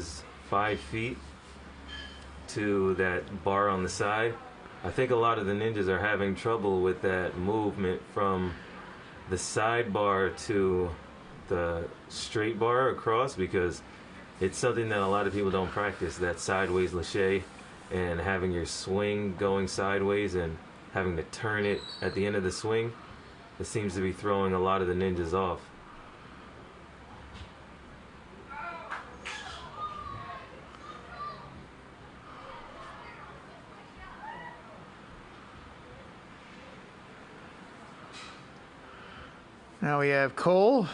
his 5 feet to that bar on the side. I think a lot of the ninjas are having trouble with that movement from the side bar to the straight bar across, because it's something that a lot of people don't practice, that sideways lache, and having your swing going sideways and having to turn it at the end of the swing. It seems to be throwing a lot of the ninjas off. Now we have Cole.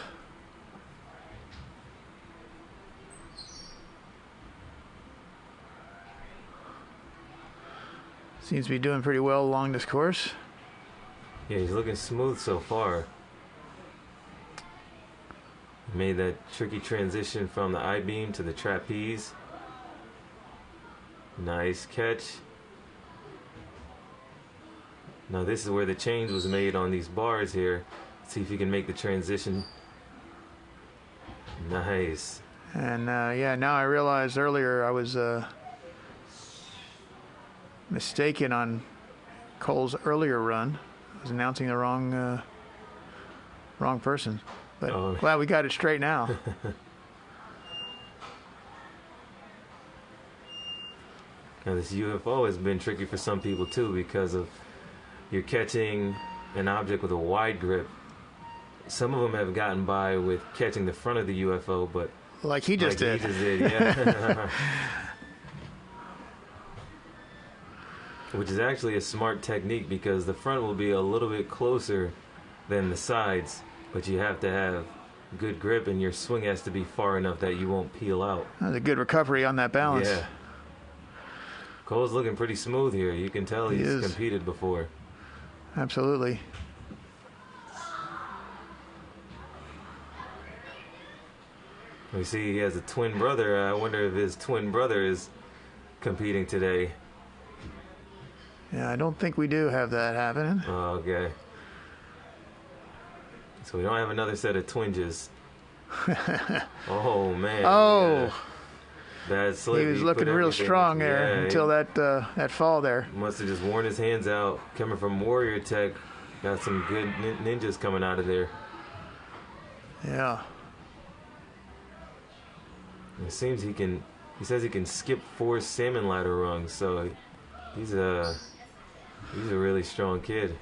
Seems to be doing pretty well along this course. Yeah, he's looking smooth so far. Made that tricky transition from the I-beam to the trapeze. Nice catch. Now this is where the change was made on these bars here. See if he can make the transition. Nice. And yeah, now I realized earlier I was mistaken on Cole's earlier run. I was announcing the wrong person. But glad we got it straight now. Now this UFO has been tricky for some people too, because of you're catching an object with a wide grip. Some of them have gotten by with catching the front of the UFO, but like he just did. Yeah. Which is actually a smart technique, because the front will be a little bit closer than the sides, but you have to have good grip, and your swing has to be far enough that you won't peel out. That was a good recovery on that balance. Yeah. Cole's looking pretty smooth here. You can tell he's competed before. Absolutely. We see he has a twin brother. I wonder if his twin brother is competing today. Yeah, I don't think we do have that happening. Oh, okay. So we don't have another set of twinges. Oh, man. Oh. Yeah. Bad slip. He was looking real strong there until that fall there. Must have just worn his hands out. Coming from Warrior Tech, got some good ninjas coming out of there. Yeah. It seems he says he can skip 4 salmon ladder rungs, so he's a really strong kid.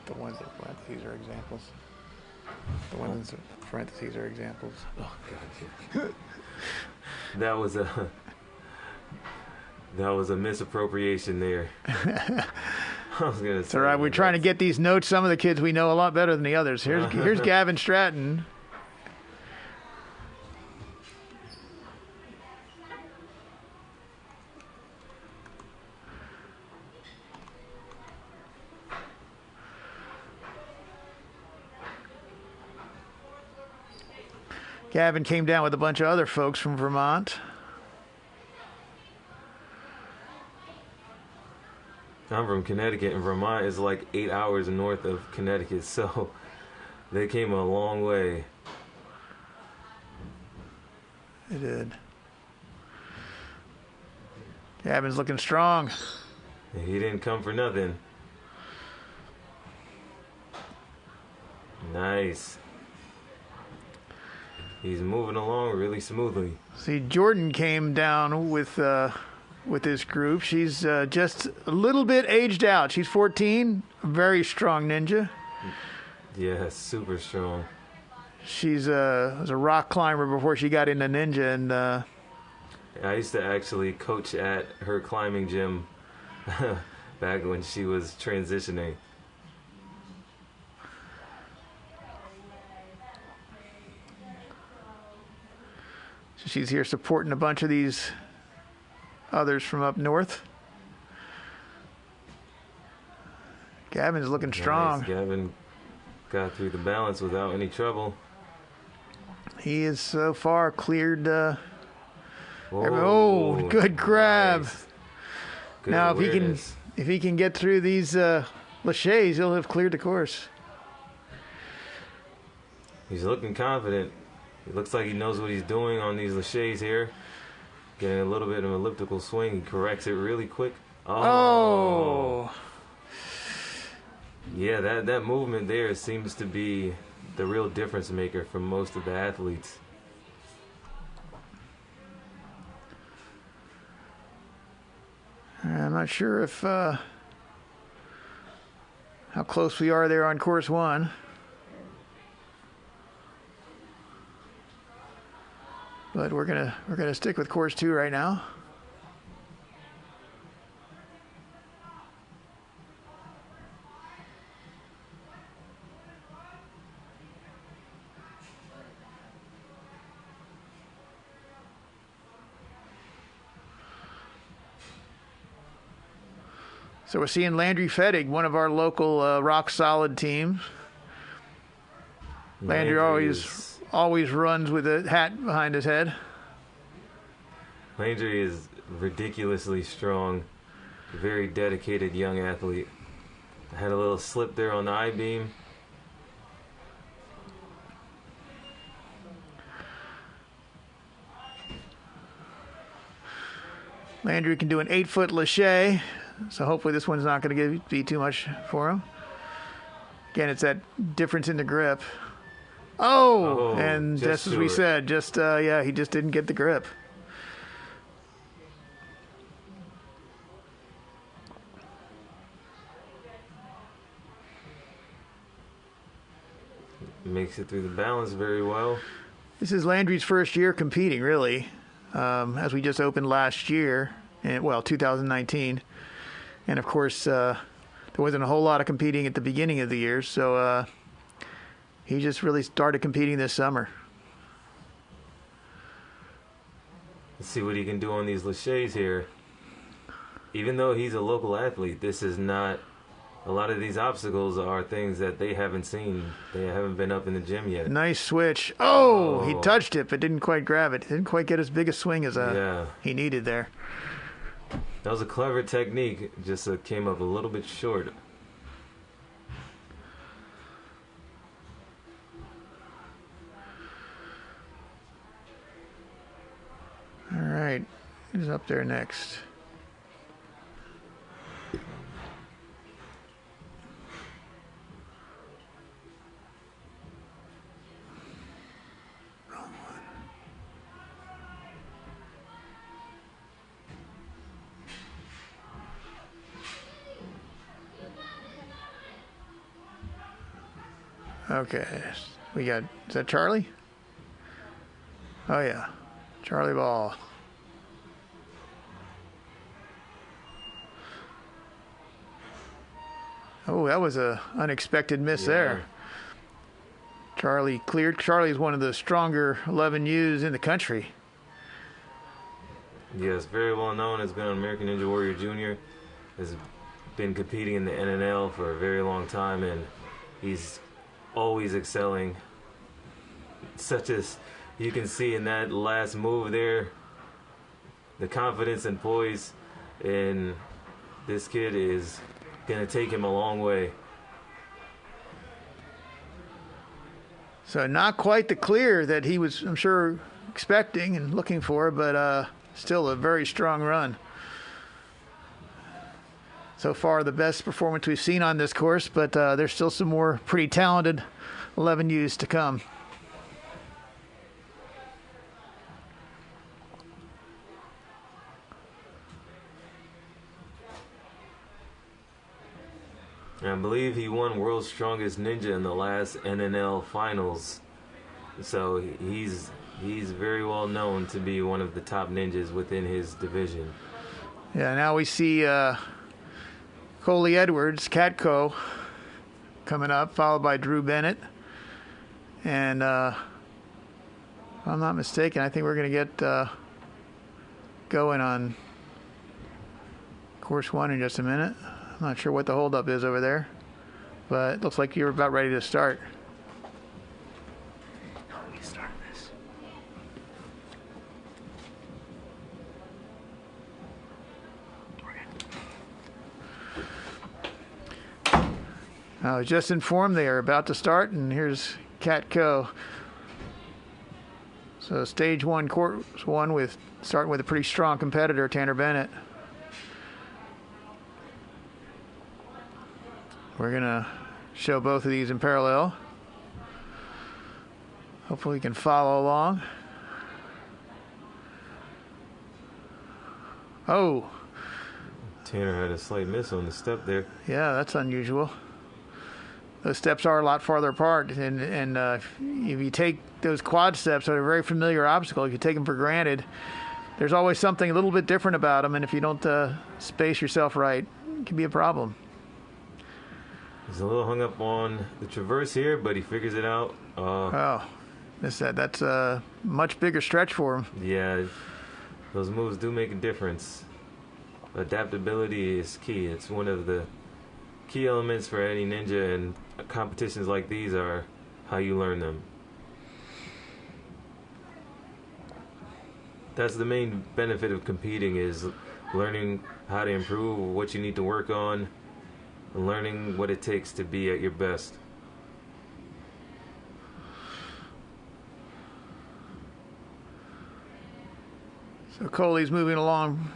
The ones in parentheses are examples. The ones in parentheses are examples. Oh God! Yeah. That was a misappropriation there. I was gonna say. It's all right. We're trying to get these notes. Some of the kids we know a lot better than the others. Here's Gavin Stratton. Gavin came down with a bunch of other folks from Vermont. I'm from Connecticut, and Vermont is like 8 hours north of Connecticut, so they came a long way. They did. Gavin's looking strong. He didn't come for nothing. Nice. He's moving along really smoothly. See, Jordan came down with this group. She's just a little bit aged out. She's 14, a very strong ninja. Yeah, super strong. She's was a rock climber before she got into ninja, and I used to actually coach at her climbing gym back when she was transitioning. so she's here supporting a bunch of these others from up north. Gavin's looking strong. Nice. Gavin got through the balance without any trouble. He is so far cleared. Whoa, good grab. Nice. Good Now, awareness. if he can get through these laches, he'll have cleared the course. He's looking confident. It looks like he knows what he's doing on these laches here. Getting a little bit of an elliptical swing. He corrects it really quick. Oh. Yeah, that movement there seems to be the real difference maker for most of the athletes. I'm not sure if how close we are there on course 1. But we're gonna stick with course 2 right now. So we're seeing Landry Fedig, one of our local rock solid teams. Landry always runs with a hat behind his head. Landry is ridiculously strong, very dedicated young athlete. Had a little slip there on the I-beam. Landry can do an 8-foot lache, so hopefully this one's not going to be too much for him. Again, it's that difference in the grip. Oh, and just as we said, he just didn't get the grip. Makes it through the balance very well. This is Landry's first year competing, really, as we just opened last year, 2019. And, of course, there wasn't a whole lot of competing at the beginning of the year, so he just really started competing this summer. Let's see what he can do on these laches here. Even though he's a local athlete, this is not... A lot of these obstacles are things that they haven't seen. They haven't been up in the gym yet. Nice switch. Oh, he touched it, but didn't quite grab it. Didn't quite get as big a swing as he needed there. That was a clever technique. Just came up a little bit short. All right. Who's up there next? Okay, we got, is that Charlie? Oh yeah, Charlie Ball. Oh, that was a unexpected miss there. Charlie cleared. Charlie's one of the stronger 11Us in the country. Yes, very well known. Has been on American Ninja Warrior Jr. Has been competing in the NNL for a very long time, and he's always excelling, such as you can see in that last move there. The confidence and poise in this kid is going to take him a long way. So not quite the clear that he was, I'm sure, expecting and looking for, but still a very strong run. So far, the best performance we've seen on this course, but there's still some more pretty talented 11Us to come. I believe he won World's Strongest Ninja in the last NNL finals. So he's very well known to be one of the top ninjas within his division. Yeah, now we see Colton Edwards, Catco, coming up, followed by Drew Bennett. And if I'm not mistaken, I think we're going to get going on course 1 in just a minute. I'm not sure what the holdup is over there, but it looks like you're about ready to start. Let me start this. I was just informed they are about to start, and here's Catco. So stage one, course one, with starting with a pretty strong competitor, Tanner Bennett. We're gonna show both of these in parallel. Hopefully you can follow along. Oh, Tanner had a slight miss on the step there. yeah, that's unusual. Those steps are a lot farther apart, and if you take those quad steps, they're a very familiar obstacle. If you take them for granted, there's always something a little bit different about them, and if you don't space yourself right, it can be a problem. He's a little hung up on the traverse here, but he figures it out. Missed that. That's a much bigger stretch for him. Yeah, those moves do make a difference. Adaptability is key. It's one of the key elements for any ninja, and competitions like these are how you learn them. That's the main benefit of competing, is learning how to improve, what you need to work on, and learning what it takes to be at your best. So Coley's moving along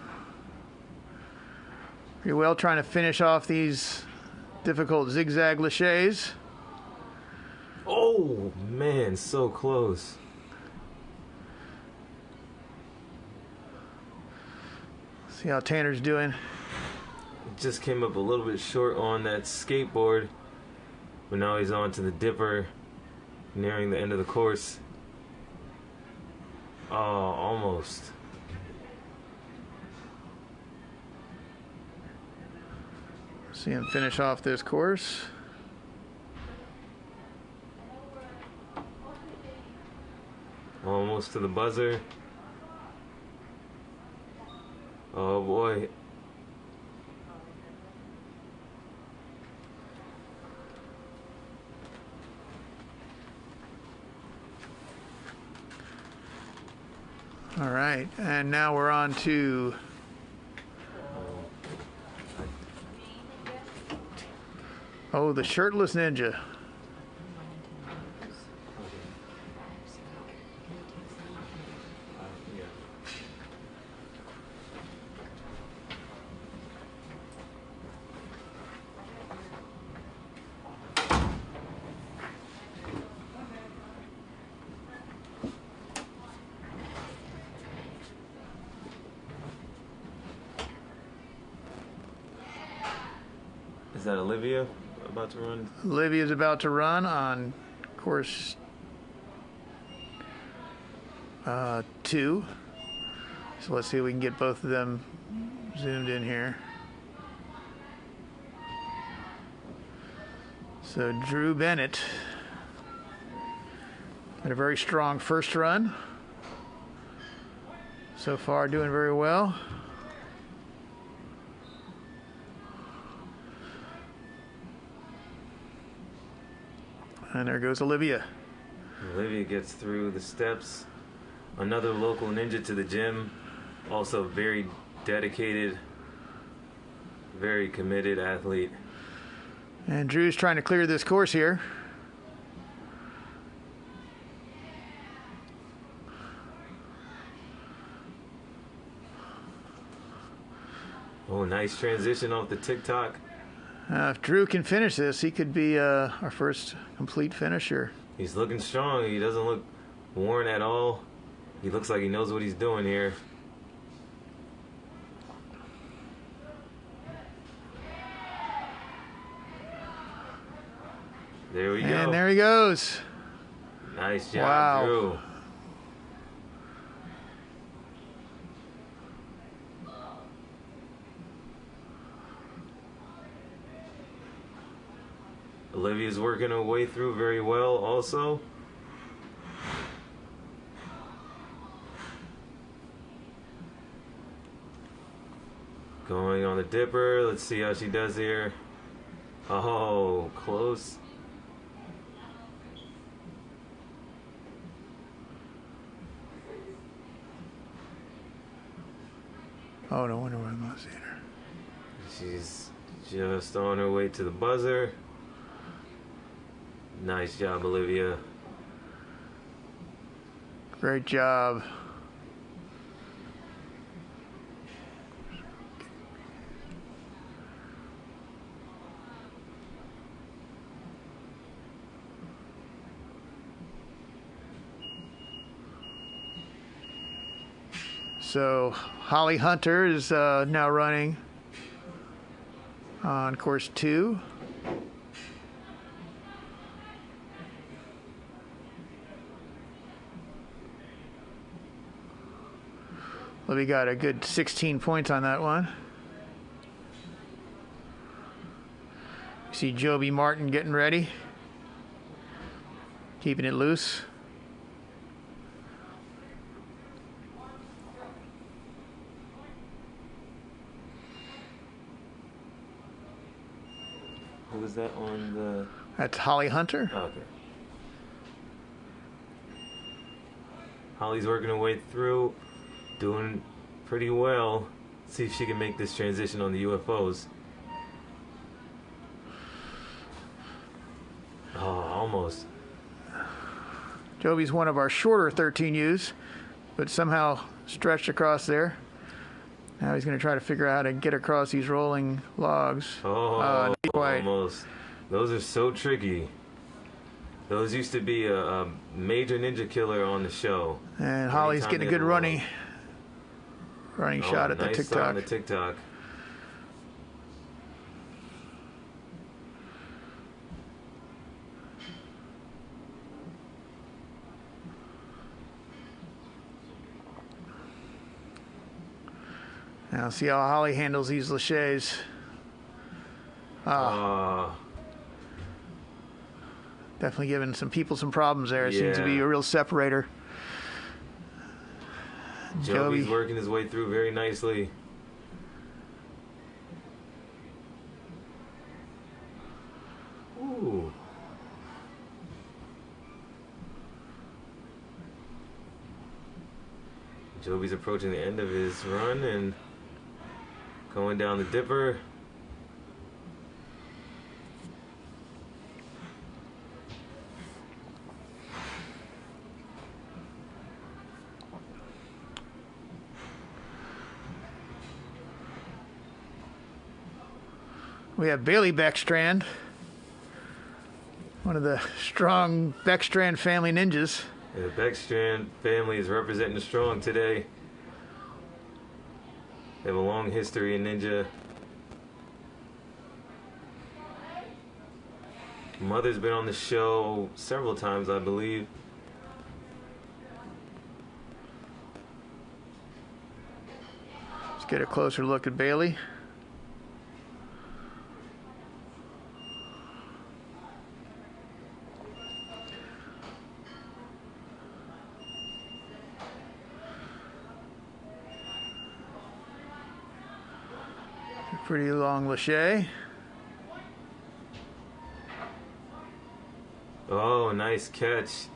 pretty well, trying to finish off these difficult zigzag laches. Oh, man, so close. See how Tanner's doing. Just came up a little bit short on that skateboard, but now he's on to the dipper, nearing the end of the course. Oh, almost. See him finish off this course. Almost to the buzzer. Oh boy. All right, and now we're on to the shirtless ninja. Is that Olivia about to run? Olivia's about to run on course 2. So let's see if we can get both of them zoomed in here. So Drew Bennett had a very strong first run. So far doing very well. And there goes Olivia. Olivia gets through the steps. Another local ninja to the gym. Also very dedicated, very committed athlete. And Drew's trying to clear this course here. Oh, nice transition off the TikTok. If Drew can finish this, he could be our first complete finisher. He's looking strong. He doesn't look worn at all. He looks like he knows what he's doing here. There we go. And there he goes. Nice job, Wow. Drew. Olivia's working her way through very well also. Going on the dipper. Let's see how she does here. Oh, close. Oh, no wonder why I'm not seeing her. She's just on her way to the buzzer. Nice job, Olivia. Great job. So Holly Hunter is now running on course 2. Well, we got a good 16 points on that one. You see Joby Martin getting ready, keeping it loose. Who was that on the... That's Holly Hunter. Oh, okay. Holly's working her way through, doing pretty well. See if she can make this transition on the UFOs. Oh, almost. Joby's one of our shorter 13Us, but somehow stretched across there. Now he's going to try to figure out how to get across these rolling logs. Oh, not quite. almost. Those are so tricky. Those used to be a major ninja killer on the show. And Holly's getting a good running shot at the nice TikTok. shot on the TikTok. Now see how Holly handles these laches. Definitely giving some people some problems there. It seems to be a real separator. Joby's working his way through very nicely. Ooh. Joby's approaching the end of his run and going down the dipper. We have Bailey Backstrand, one of the strong Backstrand family ninjas. The Backstrand family is representing strong today. They have a long history in ninja. Mother's been on the show several times, I believe. Let's get a closer look at Bailey. Pretty long lache. Oh, nice catch.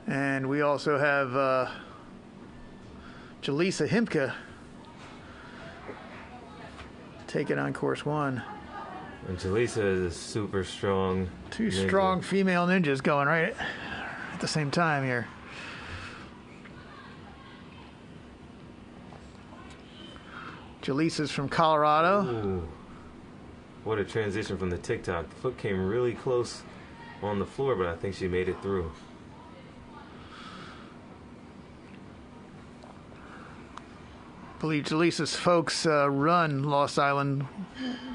And we also have Jaleesa Himka taking on course 1. And Jaleesa is a super strong Two ninja. strong female ninjas going right at the same time here. Jaleesa's from Colorado. Ooh. What a transition from the TikTok. The foot came really close on the floor, but I think she made it through. I believe Jaleesa's folks run Lost Island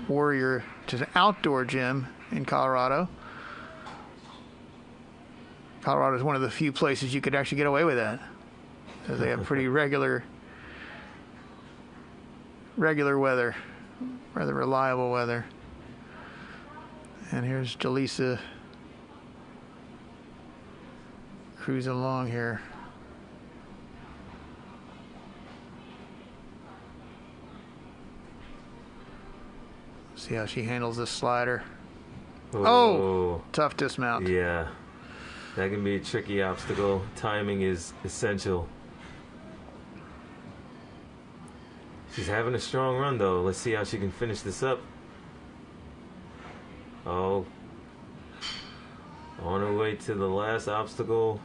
Warrior, which is an outdoor gym in Colorado. Colorado is one of the few places you could actually get away with that, because they have pretty regular weather, rather reliable weather. And here's Jaleesa cruising along here. See how she handles this slider. Oh, tough dismount. Yeah, that can be a tricky obstacle. Timing is essential. She's having a strong run, though. Let's see how she can finish this up. Oh. way to the last obstacle.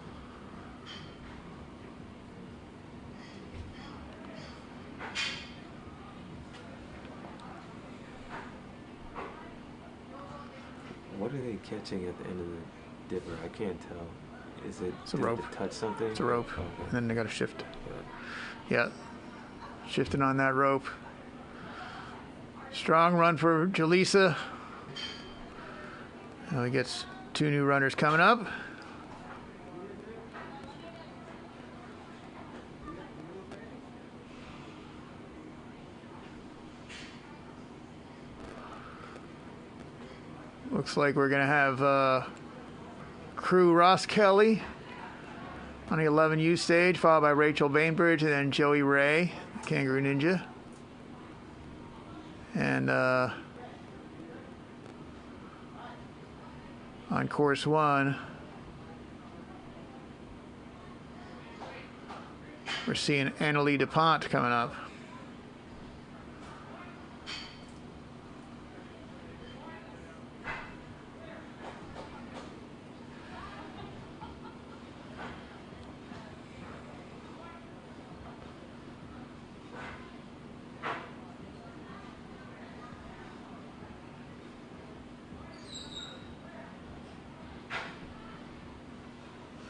What are they catching at the end of the dipper? I can't tell. Is it? It's a rope. Did it touch something? It's a rope. Okay. And then they got to shift. Yeah. Yeah. Shifting on that rope. Strong run for Jaleesa. Now he gets 2 new runners coming up. Looks like we're going to have crew Ross Kelly on the 11U stage, followed by Rachel Bainbridge and then Joey Ray, Kangaroo Ninja. And on course 1, we're seeing Annalie DuPont coming up.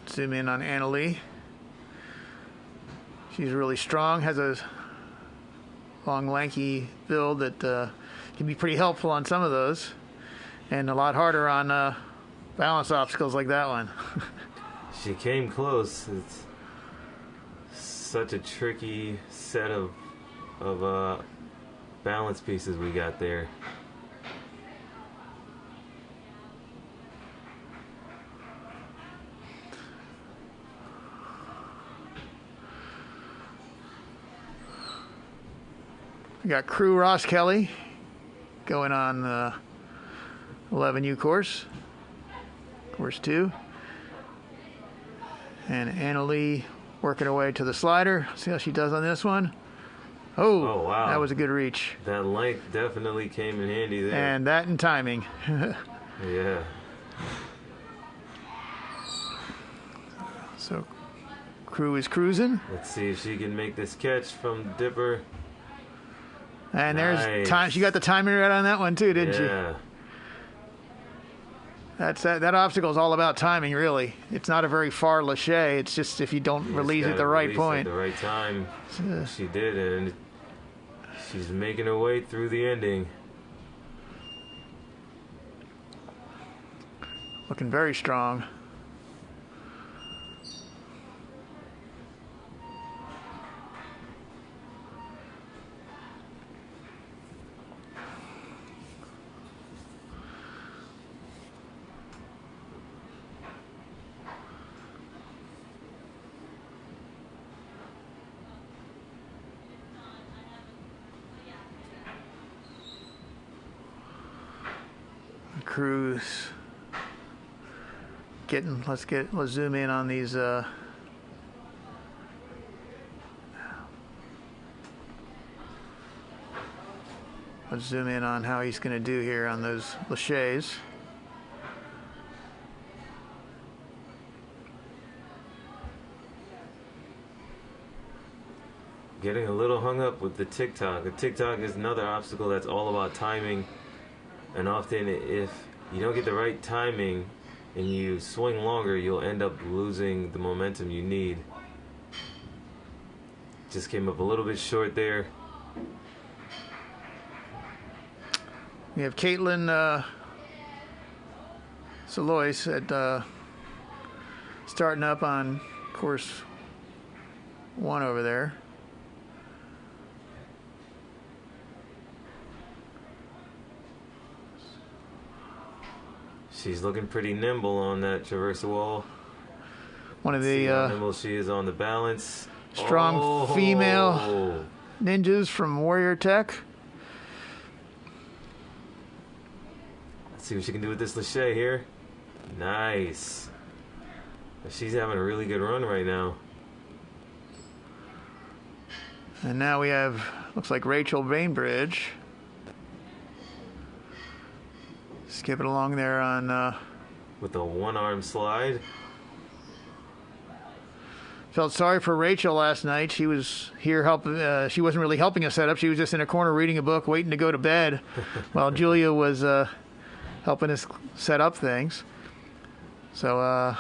Zoom in on Annalie. She's really strong, has a long, lanky build that can be pretty helpful on some of those, and a lot harder on balance obstacles like that one. She came close. It's such a tricky set of balance pieces we got there. We got crew Ross Kelly going on the 11U course, course 2. And Annalie working her way to the slider. See how she does on this one. Oh, wow. That was a good reach. That length definitely came in handy there. And that in timing. Yeah. So crew is cruising. Let's see if she can make this catch from Dipper. And Nice. there's time. She got the timing right on that one too, didn't she? Yeah. That obstacle is all about timing, really. It's not a very far lache. It's just if you don't release at the right point. At the right time. She did, and she's making her way through the ending. Looking very strong. Crew's getting. Let's zoom in on these. Let's zoom in on how he's going to do here on those laches. Getting a little hung up with the TikTok. The TikTok is another obstacle that's all about timing. And often if you don't get the right timing and you swing longer, you'll end up losing the momentum you need. Just came up a little bit short there. We have Caitlin Salois at starting up on course 1 over there. She's looking pretty nimble on that traverse wall. One of See how the nimble she is on the balance. strong female ninjas from Warrior Tech. Let's see what she can do with this lache here. Nice. She's having a really good run right now. And now we have, looks like Rachel Bainbridge. Skipping along there on with a one-arm slide. Felt sorry for Rachel last night. She was here helping. She wasn't really helping us set up. She was just in a corner reading a book, waiting to go to bed, while Julia was helping us set up things. So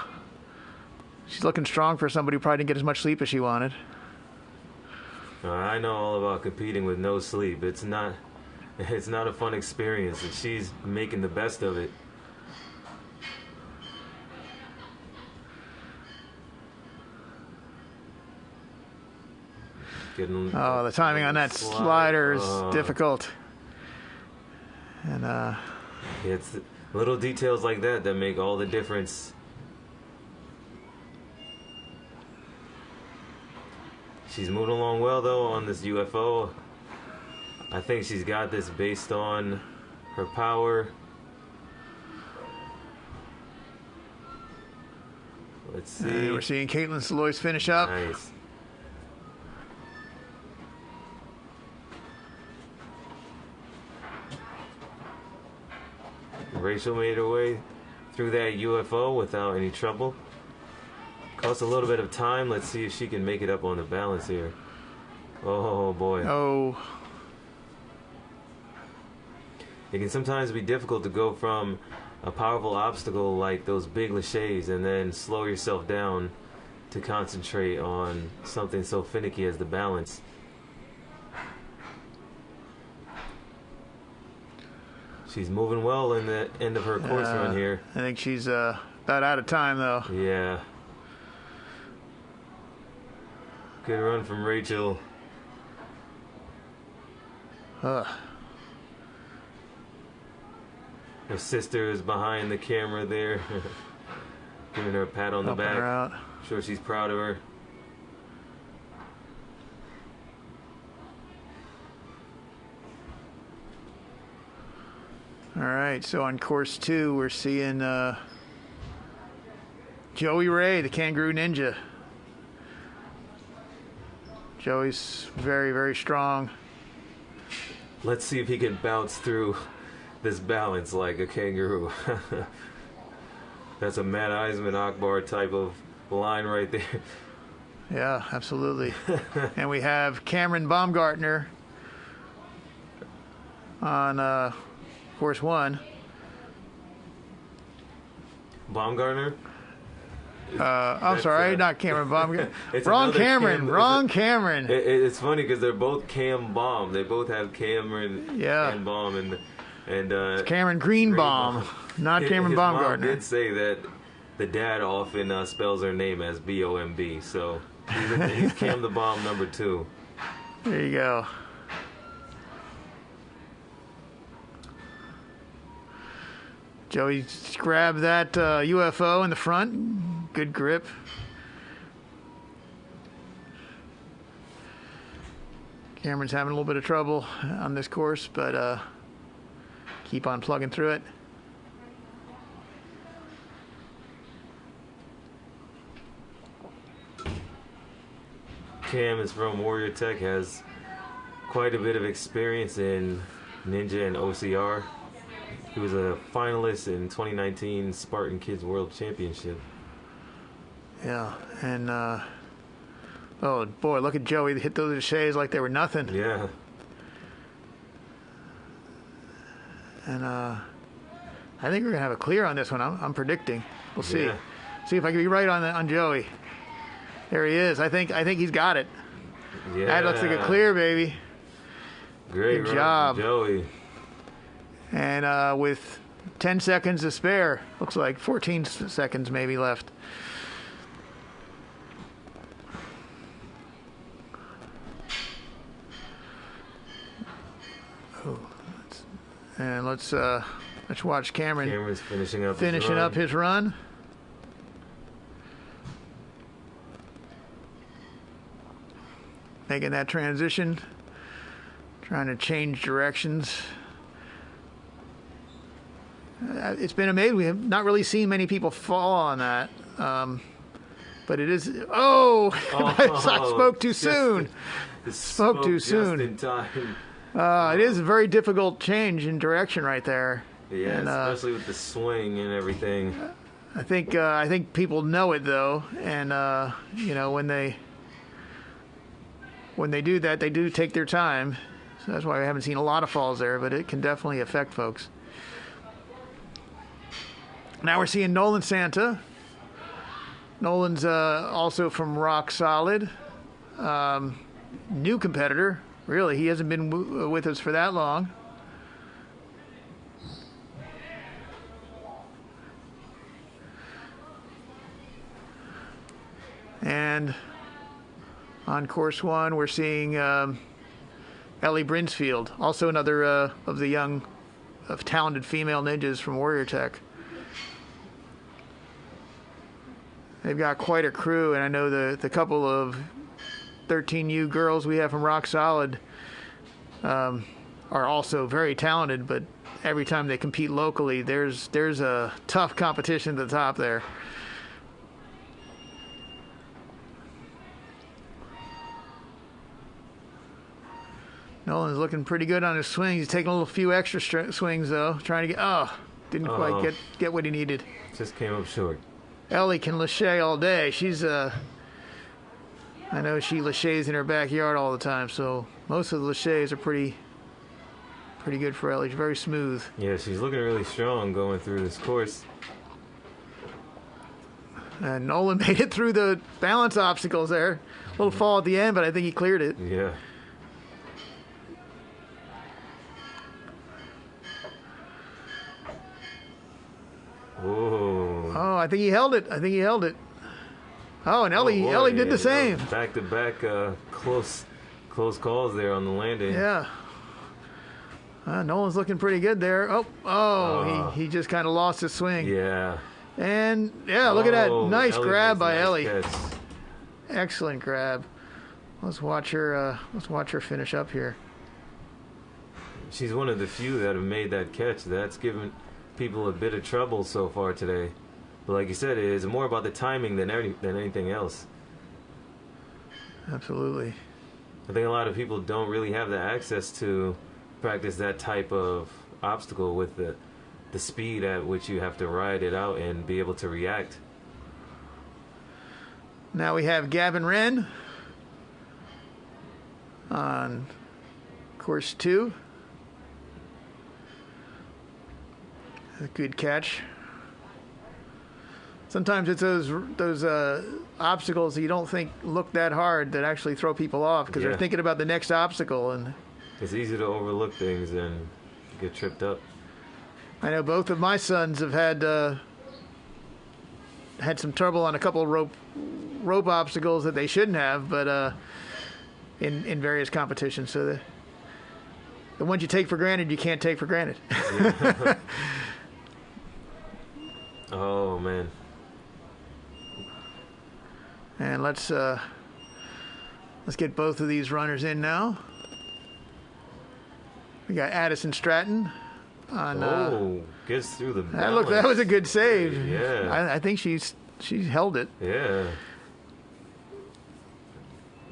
she's looking strong for somebody who probably didn't get as much sleep as she wanted. I know all about competing with no sleep. It's not a fun experience, and she's making the best of it. The timing on that slider is difficult. And it's little details like that that make all the difference. She's moving along well, though, on this UFO. I think she's got this based on her power. Let's see. And we're seeing Caitlin Salois finish up. Nice. Rachel made her way through that UFO without any trouble. Cost a little bit of time. Let's see if she can make it up on the balance here. Oh boy. Oh. It can sometimes be difficult to go from a powerful obstacle like those big laches and then slow yourself down to concentrate on something so finicky as the balance. She's moving well in the end of her course run here. I think she's about out of time, though. Yeah. Good run from Rachel. Her sister is behind the camera there, giving her a pat on the Helping back. her out. I'm sure she's proud of her. All right, so on course 2, we're seeing Joey Ray, the Kangaroo Ninja. Joey's very, very strong. Let's see if he can bounce through this balance like a kangaroo. That's a Matt Eisman Akbar type of line right there. Yeah, absolutely. And we have Cameron Baumgartner on course 1. Baumgartner? I'm sorry, not Cameron Baumgartner. It's Wrong another Cameron. Wrong Cameron. It's funny because they're both Cam Baum. They both have Cameron and Baum and it's Cameron Greenbaum, not Cameron his Baumgartner. Mom did say that the dad often spells her name as B-O-M-B, so he's Cam the Baum number 2. There you go. Joey grabbed that UFO in the front. Good grip. Cameron's having a little bit of trouble on this course, but keep on plugging through it. Cam is from Warrior Tech, has quite a bit of experience in Ninja and OCR. He was a finalist in 2019 Spartan Kids World Championship. Yeah, and oh boy, look at Joey hit those laches like they were nothing. Yeah. And I think we're gonna have a clear on this one. I'm predicting. We'll see. Yeah. See if I can be right on Joey. There he is. I think he's got it. Yeah. That looks like a clear, baby. Great Good run job. from Joey. And with 10 seconds to spare, looks like 14 seconds maybe left. Oh, and let's watch Cameron. Cameron's finishing up his run. Making that transition, trying to change directions. It's been amazing. We have not really seen many people fall on that. But it is... Oh! I spoke too soon. Spoke too soon. Just in time. It is a very difficult change in direction right there. Yeah, and, especially with the swing and everything. I think people know it though, and when they do that, they do take their time. So that's why we haven't seen a lot of falls there, but it can definitely affect folks. Now we're seeing Nolan Santa. Nolan's also from Rock Solid. New competitor. Really, he hasn't been with us for that long. And on course 1, we're seeing Ellie Brinsfield, also another of the talented female ninjas from Warrior Tech. They've got quite a crew, and I know the couple of 13U girls we have from Rock Solid are also very talented, but every time they compete locally, there's a tough competition at the top there. Nolan's looking pretty good on his swings. He's taking a few extra swings though, trying to didn't quite get what he needed. Just came up short. Ellie can lâcher all day. She's I know she lâchers in her backyard all the time, so most of the lâchers are pretty good for Ellie. She's very smooth. Yeah, she's looking really strong going through this course. And Nolan made it through the balance obstacles there. A little fall at the end, but I think he cleared it. Yeah. Whoa. Oh, I think he held it. Oh, and Ellie did the same. Back-to-back close calls there on the landing. Yeah. Nolan's looking pretty good there. He just kind of lost his swing. Yeah. And look at that nice Ellie grab by Ellie. Catch. Excellent grab. Let's watch her finish up here. She's one of the few that have made that catch. That's given people a bit of trouble so far today. But like you said, it is more about the timing than anything else. Absolutely. I think a lot of people don't really have the access to practice that type of obstacle with the speed at which you have to ride it out and be able to react. Now we have Gavin Wren on course 2. A good catch. Sometimes it's those obstacles that you don't think look that hard that actually throw people off because they're thinking about the next obstacle, and it's easy to overlook things and get tripped up. I know both of my sons have had some trouble on a couple of rope obstacles that they shouldn't have, but in various competitions. So the ones you take for granted, you can't take for granted. Yeah. Oh man. And let's get both of these runners in now. We got Addison Stratton on. Gets through the balance. That was a good save. Yeah. I think she held it. Yeah.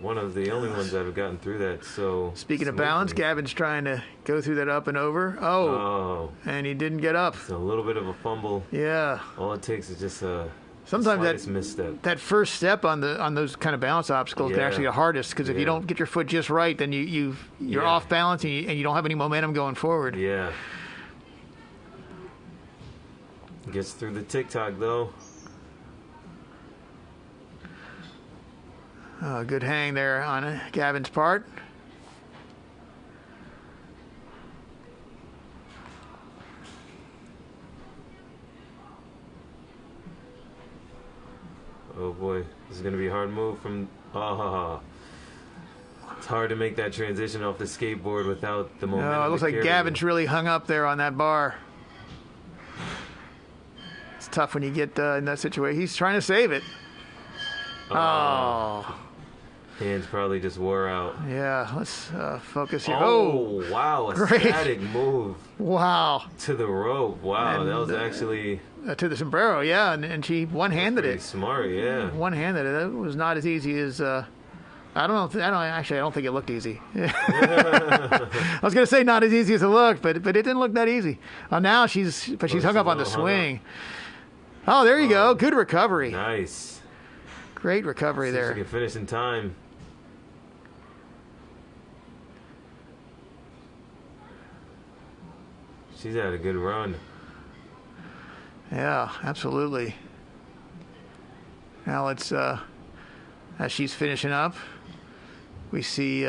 One of the only ones that have gotten through that. So speaking of balance, Gavin's trying to go through that up and over. And he didn't get up. It's a little bit of a fumble. Yeah. All it takes is just a sometimes misstep. That first step on those kind of balance obstacles is actually the hardest because if you don't get your foot just right, then you're off balance and you don't have any momentum going forward. Yeah. Gets through the TikTok though. Good hang there on Gavin's part. Oh boy, this is going to be a hard move from. It's hard to make that transition off the skateboard without the momentum. No, it looks like Gavin's really hung up there on that bar. It's tough when you get in that situation. He's trying to save it. Hands probably just wore out. Yeah, let's focus here. Oh, wow, a static move. Wow. To the rope. Wow, and that was actually... to the sombrero, yeah, and she one-handed it. Smart, yeah. One-handed it. It was not as easy as... I don't think it looked easy. I was going to say not as easy as it looked, but it didn't look that easy. Now she's hung up on the swing. Oh, there you go. Good recovery. Nice. Great recovery See if there. she can finish in time. She's had a good run. Yeah, absolutely. Now let's, as she's finishing up, we see we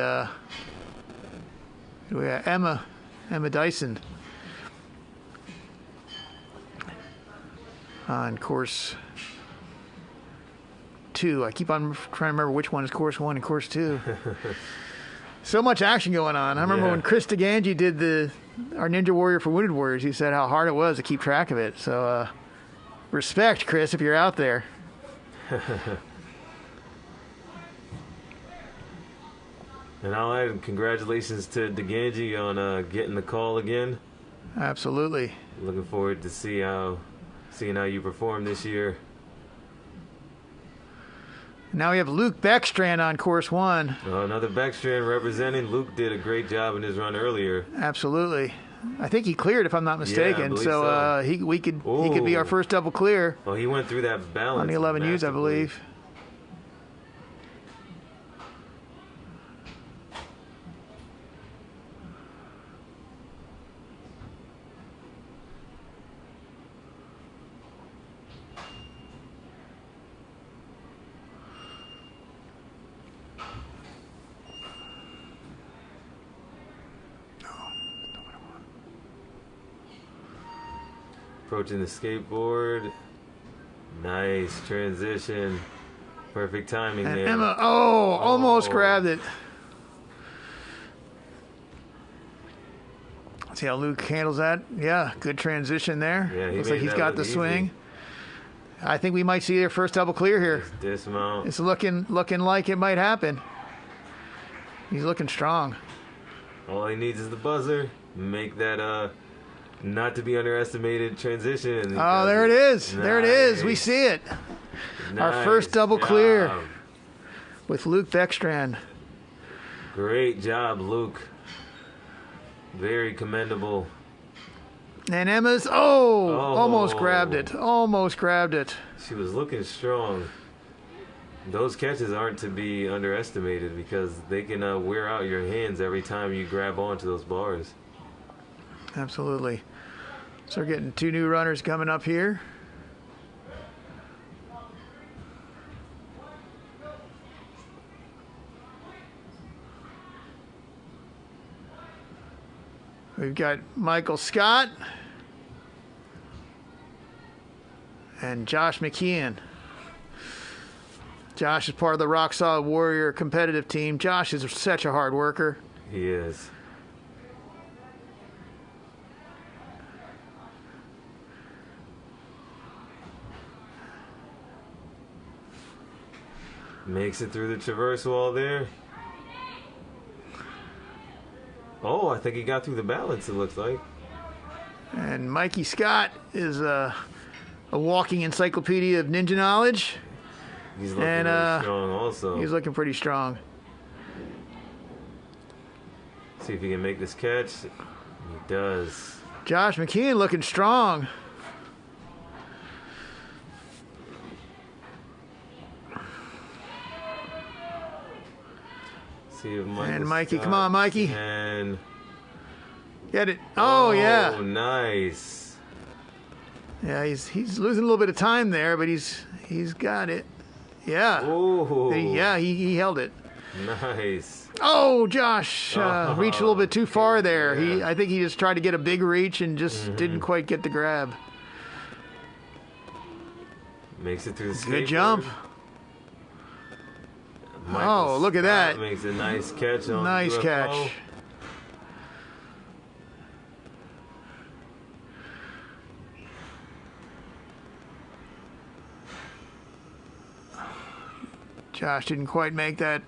have Emma Dyson on course 2. I keep on trying to remember which one is course 1 and course 2. So much action going on. I remember when Chris DeGangi did our Ninja Warrior for Wounded Warriors, he said how hard it was to keep track of it. So respect, Chris, if you're out there. And I'll add congratulations to DeGangi on getting the call again. Absolutely. Looking forward to seeing how you perform this year. Now we have Luke Backstrand on course 1. Another Backstrand representing. Luke did a great job in his run earlier. Absolutely. I think he cleared, if I'm not mistaken. believe So, so. he could be our first double clear Well, he went through that balance on the 11 U's, I believe. Approaching the skateboard. Nice transition. Perfect timing And there. Emma, almost grabbed it. See how Luke handles that? Yeah, good transition there. Yeah, he Looks like made he's that got look the easy. swing. I think we might see their first double clear here. Dismount. It's looking like it might happen. He's looking strong. All he needs is the buzzer. Make that not to be underestimated transition. And he does There it is. There it is. We Nice. see it. Our Nice first double clear job. with Luke Backstrand. Great job, Luke. Very commendable. And Emma's, almost Oh. grabbed it. Almost grabbed it. She was looking strong. Those catches aren't to be underestimated because they can wear out your hands every time you grab onto those bars. Absolutely. So we're getting 2 new runners coming up here. We've got Michael Scott and Josh Mckeon. Josh is part of the Rock Solid Warrior competitive team. Josh is such a hard worker. He is. Makes it through the traverse wall there. Oh, I think he got through the balance, it looks like. And Mikey Scott is a walking encyclopedia of ninja knowledge. He's looking And, really strong also. He's looking pretty strong. See if he can make this catch. He does. Josh McKeon looking strong. See if Michael And Mikey, Scott come on, Mikey. And Get it. Oh, yeah. Nice. Yeah, he's losing a little bit of time there, but he's got it. Yeah. Oh. Yeah, he held it. Nice. Oh, Josh reached a little bit too far there. Yeah. I think he just tried to get a big reach and just didn't quite get the grab. Makes it through the Good skateboard. jump. Michael Look at Scott that. Makes a nice catch on Nice the UFO. catch. Josh didn't quite make that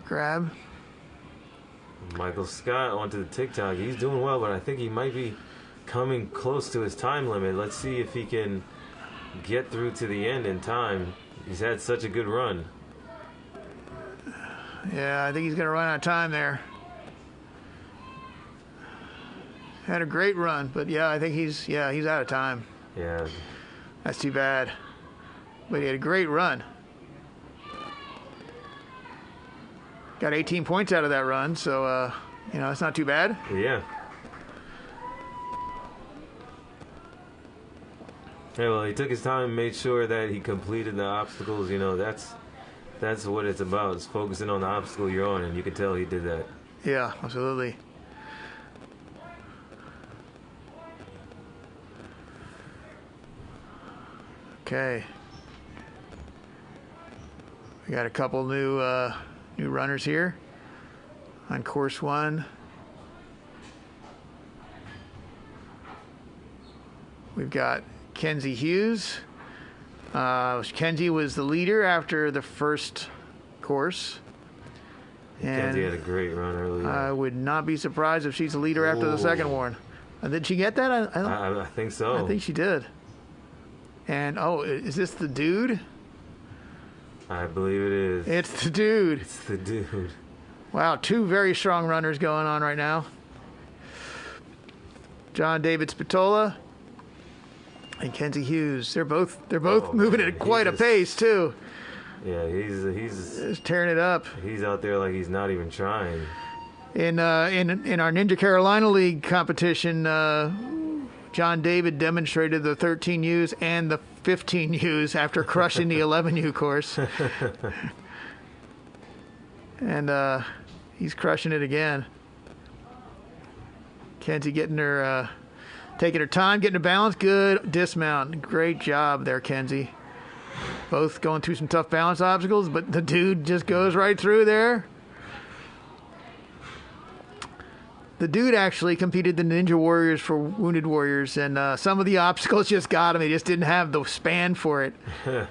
grab. Michael Scott onto the TikTok. He's doing well, but I think he might be coming close to his time limit. Let's see if he can get through to the end in time. He's had such a good run. Yeah, I think he's going to run out of time there. Had a great run, but yeah, I think he's out of time. Yeah. That's too bad. But he had a great run. Got 18 points out of that run, so it's not too bad. Yeah. Yeah, well, he took his time and made sure that he completed the obstacles. That's what it's about. It's focusing on the obstacle you're on, and you can tell he did that. Yeah, absolutely. Okay. We got a couple new runners here on course 1. We've got Kenzie Hughes. Kenzie was the leader after the first course. And Kenzie had a great run earlier. I would not be surprised if she's the leader after the second one. Did she get that? I think so. I think she did. And, is this the dude? I believe it is. It's the dude. It's the dude. Wow, 2 very strong runners going on right now. John David Spatola and Kenzie Hughes. They're both moving at quite a pace too. Yeah, he's just tearing it up. He's out there like he's not even trying. In our Ninja Carolina League competition, John David demonstrated the 13Us and the 15Us after crushing the 11U course. And he's crushing it again. Kenzie getting her, taking her time, getting her balance. Good dismount. Great job there, Kenzie. Both going through some tough balance obstacles, but the dude just goes right through there. The dude actually competed in the Ninja Warriors for Wounded Warriors, and some of the obstacles just got him. He just didn't have the span for it.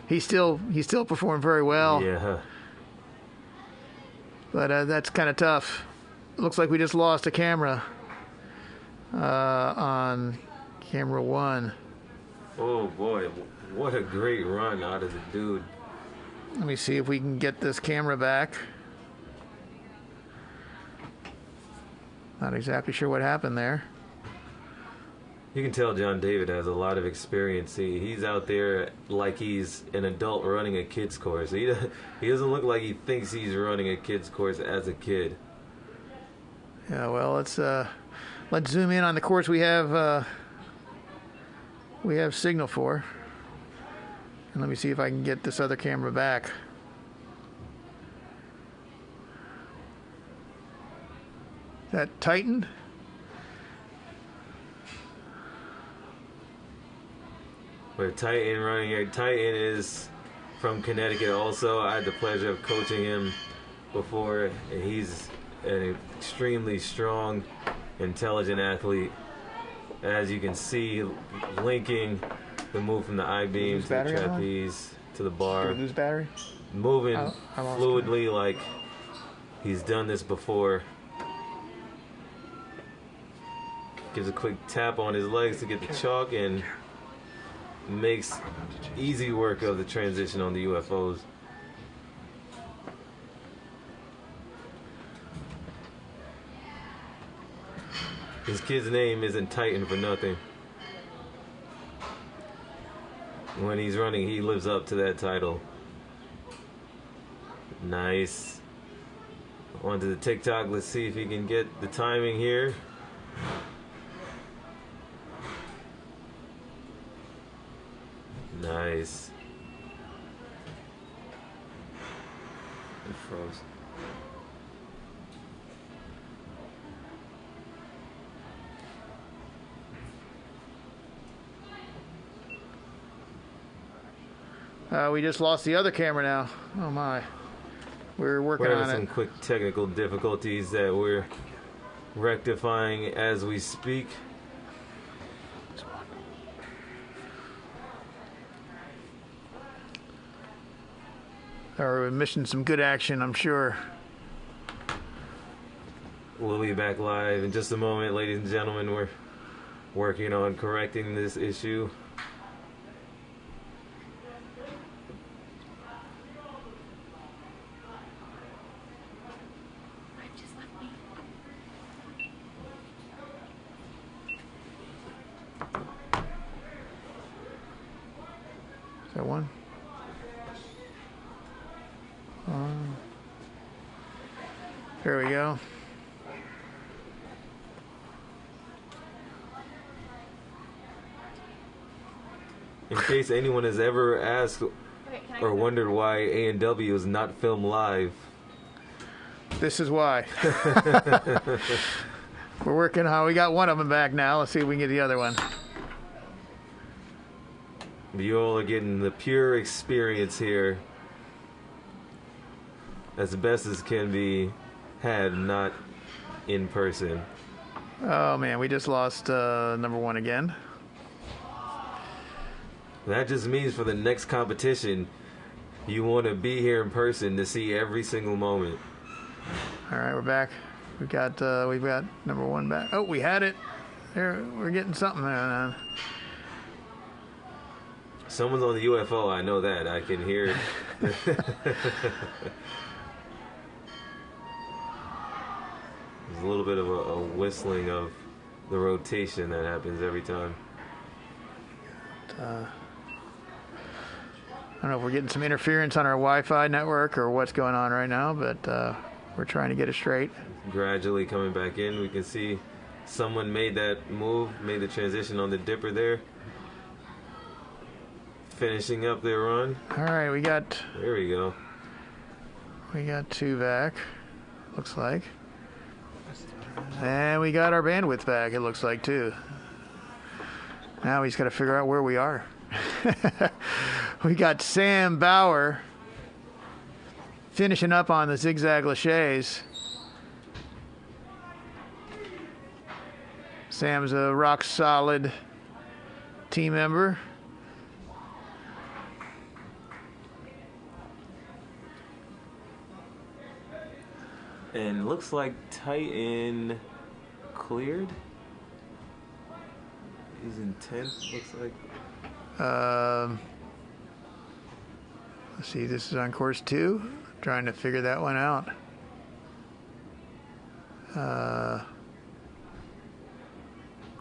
He still performed very well. Yeah. But that's kind of tough. Looks like we just lost a camera on camera 1. Oh boy, what a great run out of the dude. Let me see if we can get this camera back. Not exactly sure what happened there. You can tell John David has a lot of experience. He's out there like he's an adult running a kid's course. He doesn't look like he thinks he's running a kid's course as a kid. Yeah, well, let's zoom in on the course we have signal for. And let me see if I can get this other camera back. Is that Titan? We're Titan running here. Titan is from Connecticut also. I had the pleasure of coaching him before, and he's an extremely strong, intelligent athlete. As you can see, linking the move from the I-beam to the trapeze to the bar. Did we lose battery? Moving fluidly like he's done this before. Gives a quick tap on his legs to get the chalk and makes easy work of the transition on the UFOs. His kid's name isn't Titan for nothing. When he's running, he lives up to that title. Nice. On to the TikTok. Let's see if he can get the timing here. Nice. It froze. We just lost the other camera now. Oh my. We're working We're on having it. some quick technical difficulties that we're rectifying as we speak. We're missing some good action, I'm sure. We'll be back live in just a moment, ladies and gentlemen. We're working on correcting this issue. that one? There we go. In case anyone has ever asked or wondered why A&W is not filmed live, this is why. We're working on. We got one of them back now. Let's see if we can get the other one. you all are getting the pure experience here, as best as can be had, not in person. Oh man, we just lost number one again. That just means for the next competition, you want to be here in person to see every single moment. All right, we're back. We've got number one back. Oh, we had it. There, we're getting something there. Someone's on the UFO. I know that. I can hear it. There's a little bit of a whistling of the rotation that happens every time. I don't know if we're getting some interference on our Wi-Fi network or what's going on right now, but we're trying to get it straight. Gradually coming back in, we can see someone made that move, made the transition on the dipper there. Finishing up their run. All right, There we go. We got two back, looks like. And we got our bandwidth back, it looks like, too. Now he's got to figure out where we are. We got Sam Bauer finishing up on the zigzag laches. Sam's a rock solid team member. And looks like Titan cleared. He's in 10th, looks like. Let's see, this is on course 2. Trying to figure that one out.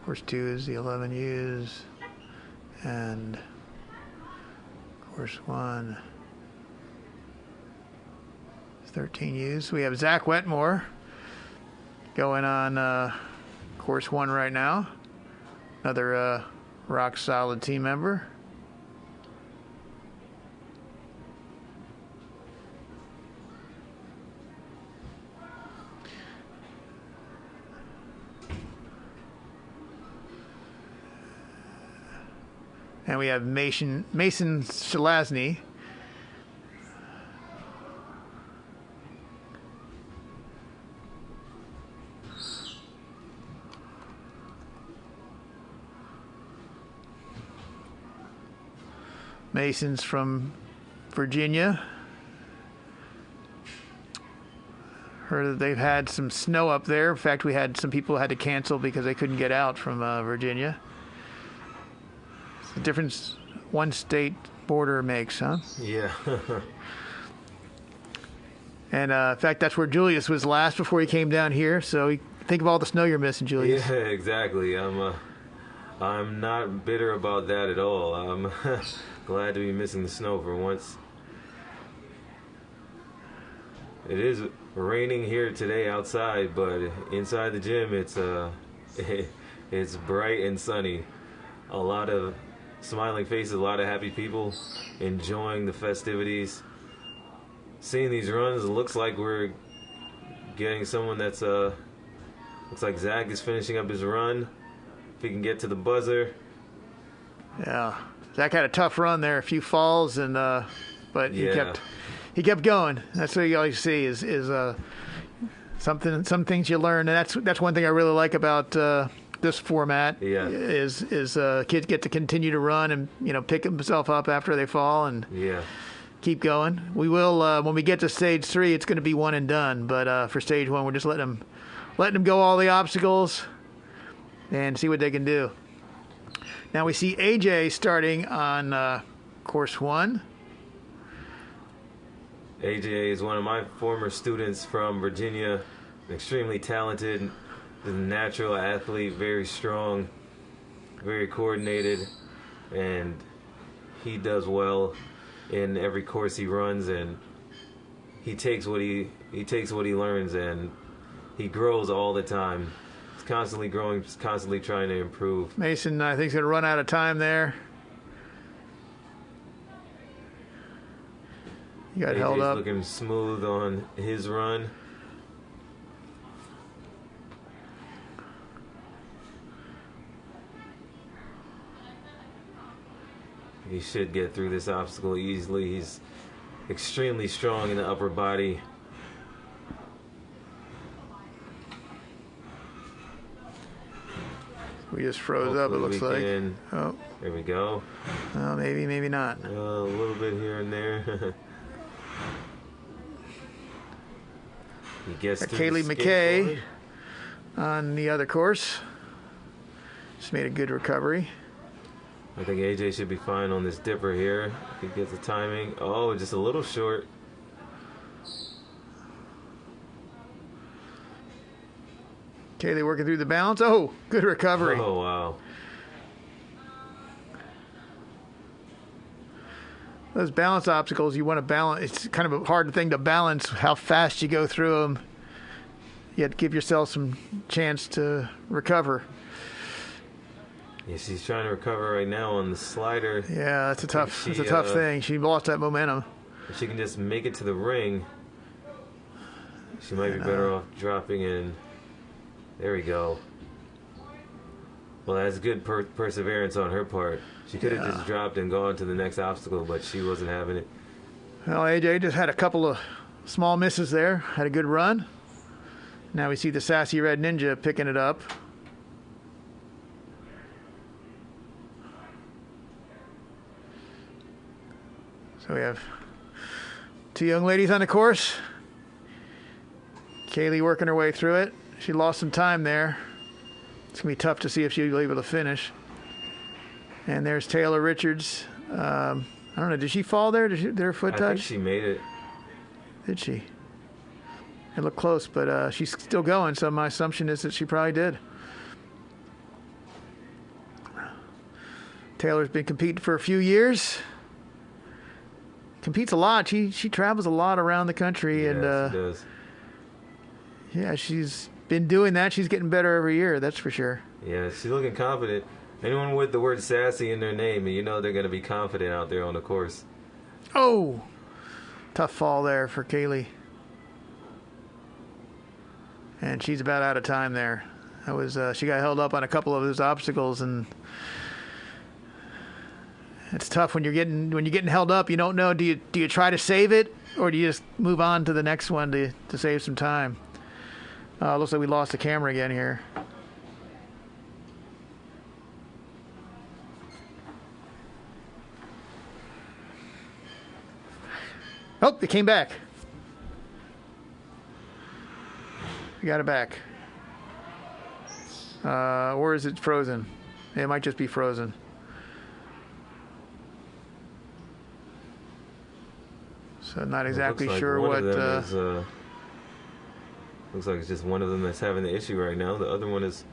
Course 2 is the 11 U's, and course 1 is 13 U's. We have Zach Wetmore going on course 1 right now. Another rock solid team member. And we have Mason Shalazny. Mason's from Virginia. Heard that they've had some snow up there. In fact, we had some people who had to cancel because they couldn't get out from Virginia. It's the difference one state border makes, huh? Yeah. And in fact, that's where Julius was last before he came down here. So think of all the snow you're missing, Julius. Yeah, exactly. I'm not bitter about that at all. I'm glad to be missing the snow for once. It is raining here today outside, but inside the gym it's bright and sunny. A lot of smiling faces, a lot of happy people enjoying the festivities. Seeing these runs, it looks like we're getting someone that's looks like Zach is finishing up his run. If he can get to the buzzer. Yeah, Zach had a tough run there, a few falls, and but he kept going. That's what you always see is some things you learn, and that's one thing I really like about this format. Yeah. Is kids get to continue to run and pick themselves up after they fall and keep going. We will when we get to stage 3, it's going to be one and done. But for stage 1, we're just letting them go all the obstacles and see what they can do. Now we see AJ starting on course 1. AJ is one of my former students from Virginia, extremely talented, a natural athlete, very strong, very coordinated, and he does well in every course he runs, and he takes what he learns, and he grows all the time. He's constantly growing, just constantly trying to improve. Mason, I think, is going to run out of time there. He got held up. Looking smooth on his run. He should get through this obstacle easily. He's extremely strong in the upper body. We just froze up, it looks like. Oh, there we go. Well, maybe, maybe not. A little bit here and there. He gets through Kaylee McKay on the other course. Just made a good recovery. I think AJ should be fine on this dipper here. He gets the timing. Oh, just a little short. Kaylee working through the balance. Oh, good recovery. Oh, wow. Those balance obstacles, you want to balance. It's kind of a hard thing to balance how fast you go through them. You have to give yourself some chance to recover. Yeah, she's trying to recover right now on the slider. Yeah, that's a tough thing. She lost that momentum. If she can just make it to the ring, she might be better off dropping in. There we go. Well, that's good perseverance on her part. She could have just dropped and gone to the next obstacle, but she wasn't having it. Well, AJ just had a couple of small misses there. Had a good run. Now we see the Sassy Red Ninja picking it up. So we have two young ladies on the course. Kaylee working her way through it. She lost some time there. It's going to be tough to see if she'll be able to finish. And there's Taylor Richards. I don't know, did she fall there? Did her foot touch? I think she made it. Did she? It looked close, but she's still going, so my assumption is that she probably did. Taylor's been competing for a few years. Competes a lot. She travels a lot around the country, Yes, and she does. yeah, she's been doing that. She's getting better every year, that's for sure. Yeah, she's looking confident. Anyone with the word sassy in their name, you know they're going to be confident out there on the course. Oh, tough fall there for Kaylee. And she's about out of time there. That was she got held up on a couple of those obstacles, and it's tough when you're getting held up. You don't know. Do you try to save it, or do you just move on to the next one to save some time? Looks like we lost the camera again here. Oh, it came back. We got it back. Or is it frozen? It might just be frozen. So not exactly sure what. Looks like it's just one of them that's having the issue right now. The other one is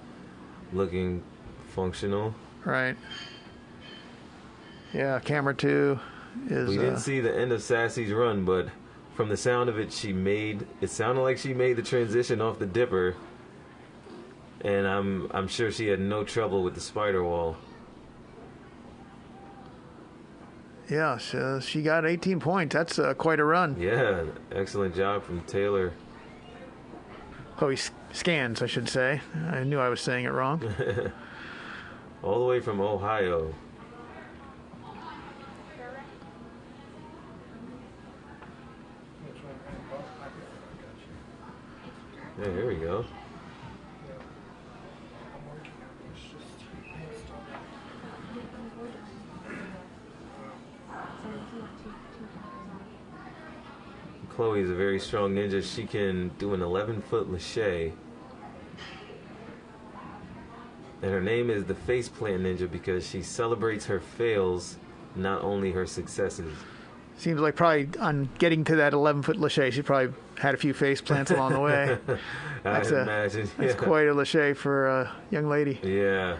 looking functional. Right. Yeah, camera 2 is. We didn't see the end of Sassy's run, but from the sound of it, it sounded like she made the transition off the dipper, and I'm sure she had no trouble with the spider wall. Yeah, so she got 18 points. That's quite a run. Yeah, excellent job from Taylor. Chloe Scans, I should say. I knew I was saying it wrong. All the way from Ohio. Yeah, here we go. Chloe is a very strong ninja. She can do an 11-foot lache. And her name is the Faceplant Ninja because she celebrates her fails, not only her successes. Seems like probably on getting to that 11-foot lache, she probably had a few face plants along the way. I imagine. That's quite a lache for a young lady. Yeah.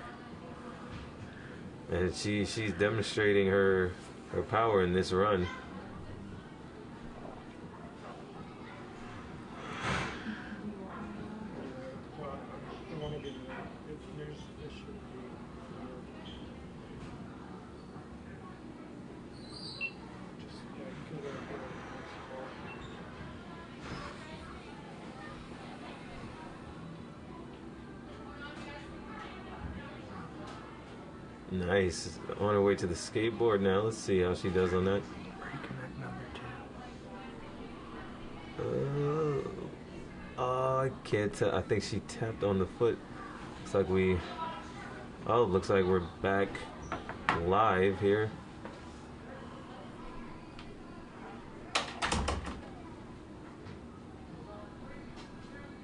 And she's demonstrating her her power in this run. Nice. On her way to the skateboard now. Let's see how she does on that. Reconnect number 2. I can't tell. I think she tapped on the foot. Looks like we... Oh, looks like we're back live here.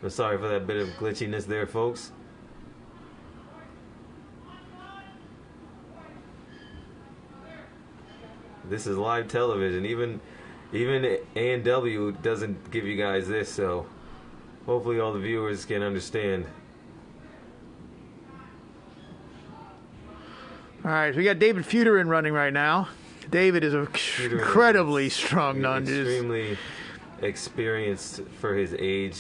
I'm sorry for that bit of glitchiness there, folks. This is live television. Even A&W doesn't give you guys this, so hopefully all the viewers can understand. All right, so we got David Feuderian running right now. David is incredibly strong nunges. Extremely experienced for his age.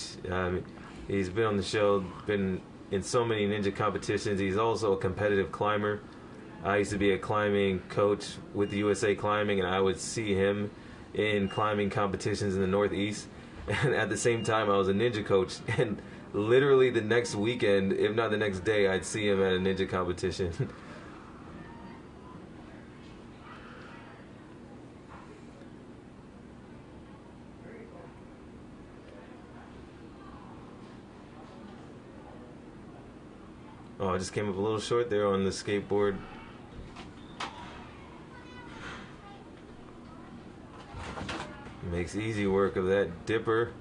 He's been on the show, been in so many ninja competitions. He's also a competitive climber. I used to be a climbing coach with USA Climbing, and I would see him in climbing competitions in the Northeast. And at the same time, I was a ninja coach. And literally the next weekend, if not the next day, I'd see him at a ninja competition. Oh, I just came up a little short there on the skateboard. Makes easy work of that dipper.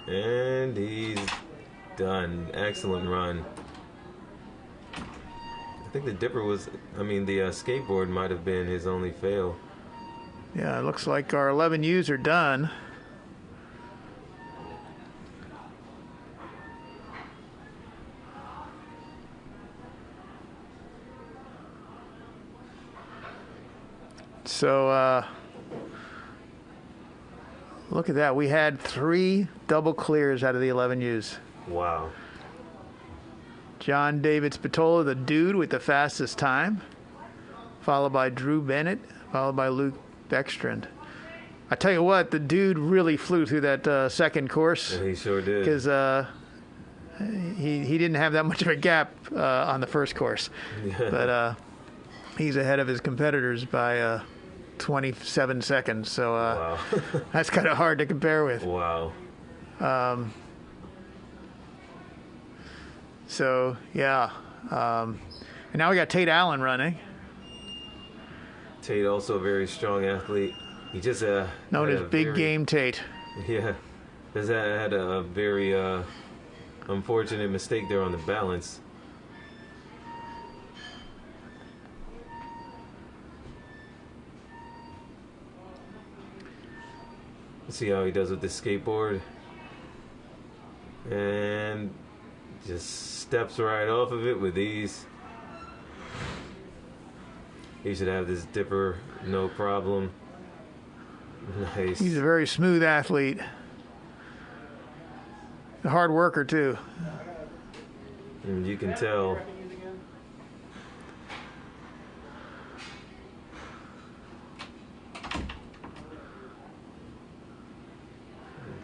And he's done. Excellent run. I think the dipper was, the skateboard might have been his only fail. Yeah, it looks like our 11 U's are done. So, look at that. We had 3 double clears out of the 11 U's. Wow. John David Spatola, the dude with the fastest time, followed by Drew Bennett, followed by Luke Backstrand. I tell you what, the dude really flew through that second course. Yeah, he sure did. Because he didn't have that much of a gap on the first course. Yeah. But he's ahead of his competitors by 27 seconds. So wow. that's kind of hard to compare with. Wow. So, yeah. And now we got Tate Allen running. Tate, also a very strong athlete. He just known as Big Game Tate. Yeah. Just had a very unfortunate mistake there on the balance. Let's see how he does with the skateboard. And just steps right off of it with ease. He should have this dipper, no problem. Nice. He's a very smooth athlete. A hard worker, too. And you can tell.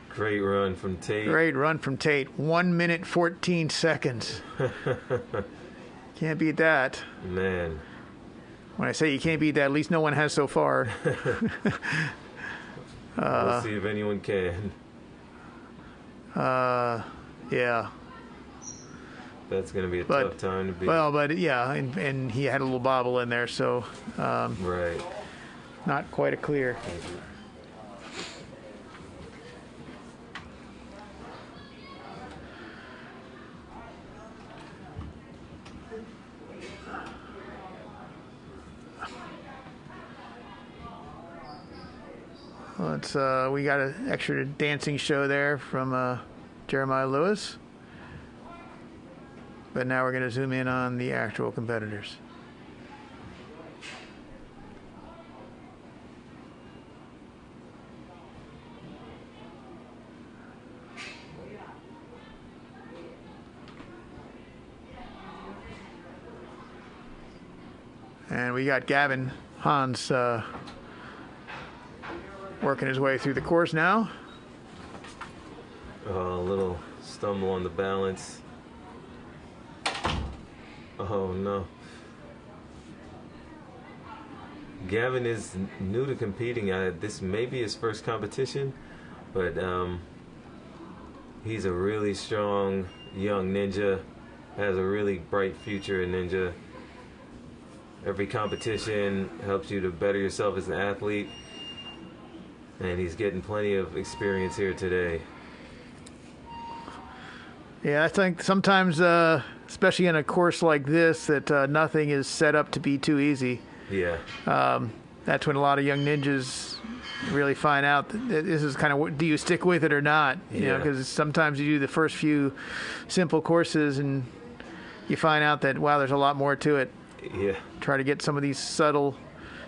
Great run from Tate. Great run from Tate. 1 minute, 14 seconds. Can't beat that. Man. When I say you can't beat that, at least no one has so far. We'll see if anyone can. Yeah. That's going to be a tough time to beat. Well, but yeah, and he had a little bobble in there, so right. Not quite a clear. Let's we got an extra dancing show there from Jeremiah Lewis. But now we're going to zoom in on the actual competitors. And we got Gavin Hans working his way through the course now. A little stumble on the balance. Oh no. Gavin is new to competing. This may be his first competition, but he's a really strong young ninja, has a really bright future in ninja. Every competition helps you to better yourself as an athlete, and he's getting plenty of experience here today. Yeah, I think sometimes, especially in a course like this, that nothing is set up to be too easy. Yeah. That's when a lot of young ninjas really find out that this is kind of, do you stick with it or not? You know, because sometimes you do the first few simple courses and you find out that, wow, there's a lot more to it. Yeah. Try to get some of these subtle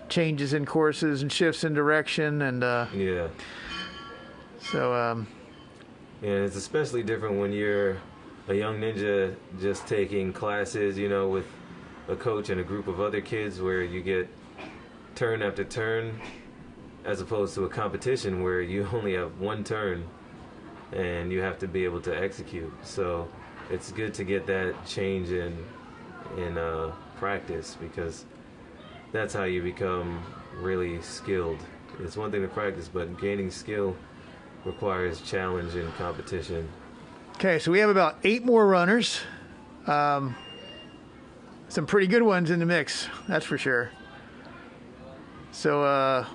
changes in courses and shifts in direction, and yeah. So yeah, it's especially different when you're a young ninja just taking classes, you know, with a coach and a group of other kids, where you get turn after turn, as opposed to a competition where you only have one turn and you have to be able to execute. So it's good to get that change in practice, because that's how you become really skilled. It's one thing to practice, but gaining skill requires challenge and competition. Okay, so we have about 8 more runners. Some pretty good ones in the mix, that's for sure. So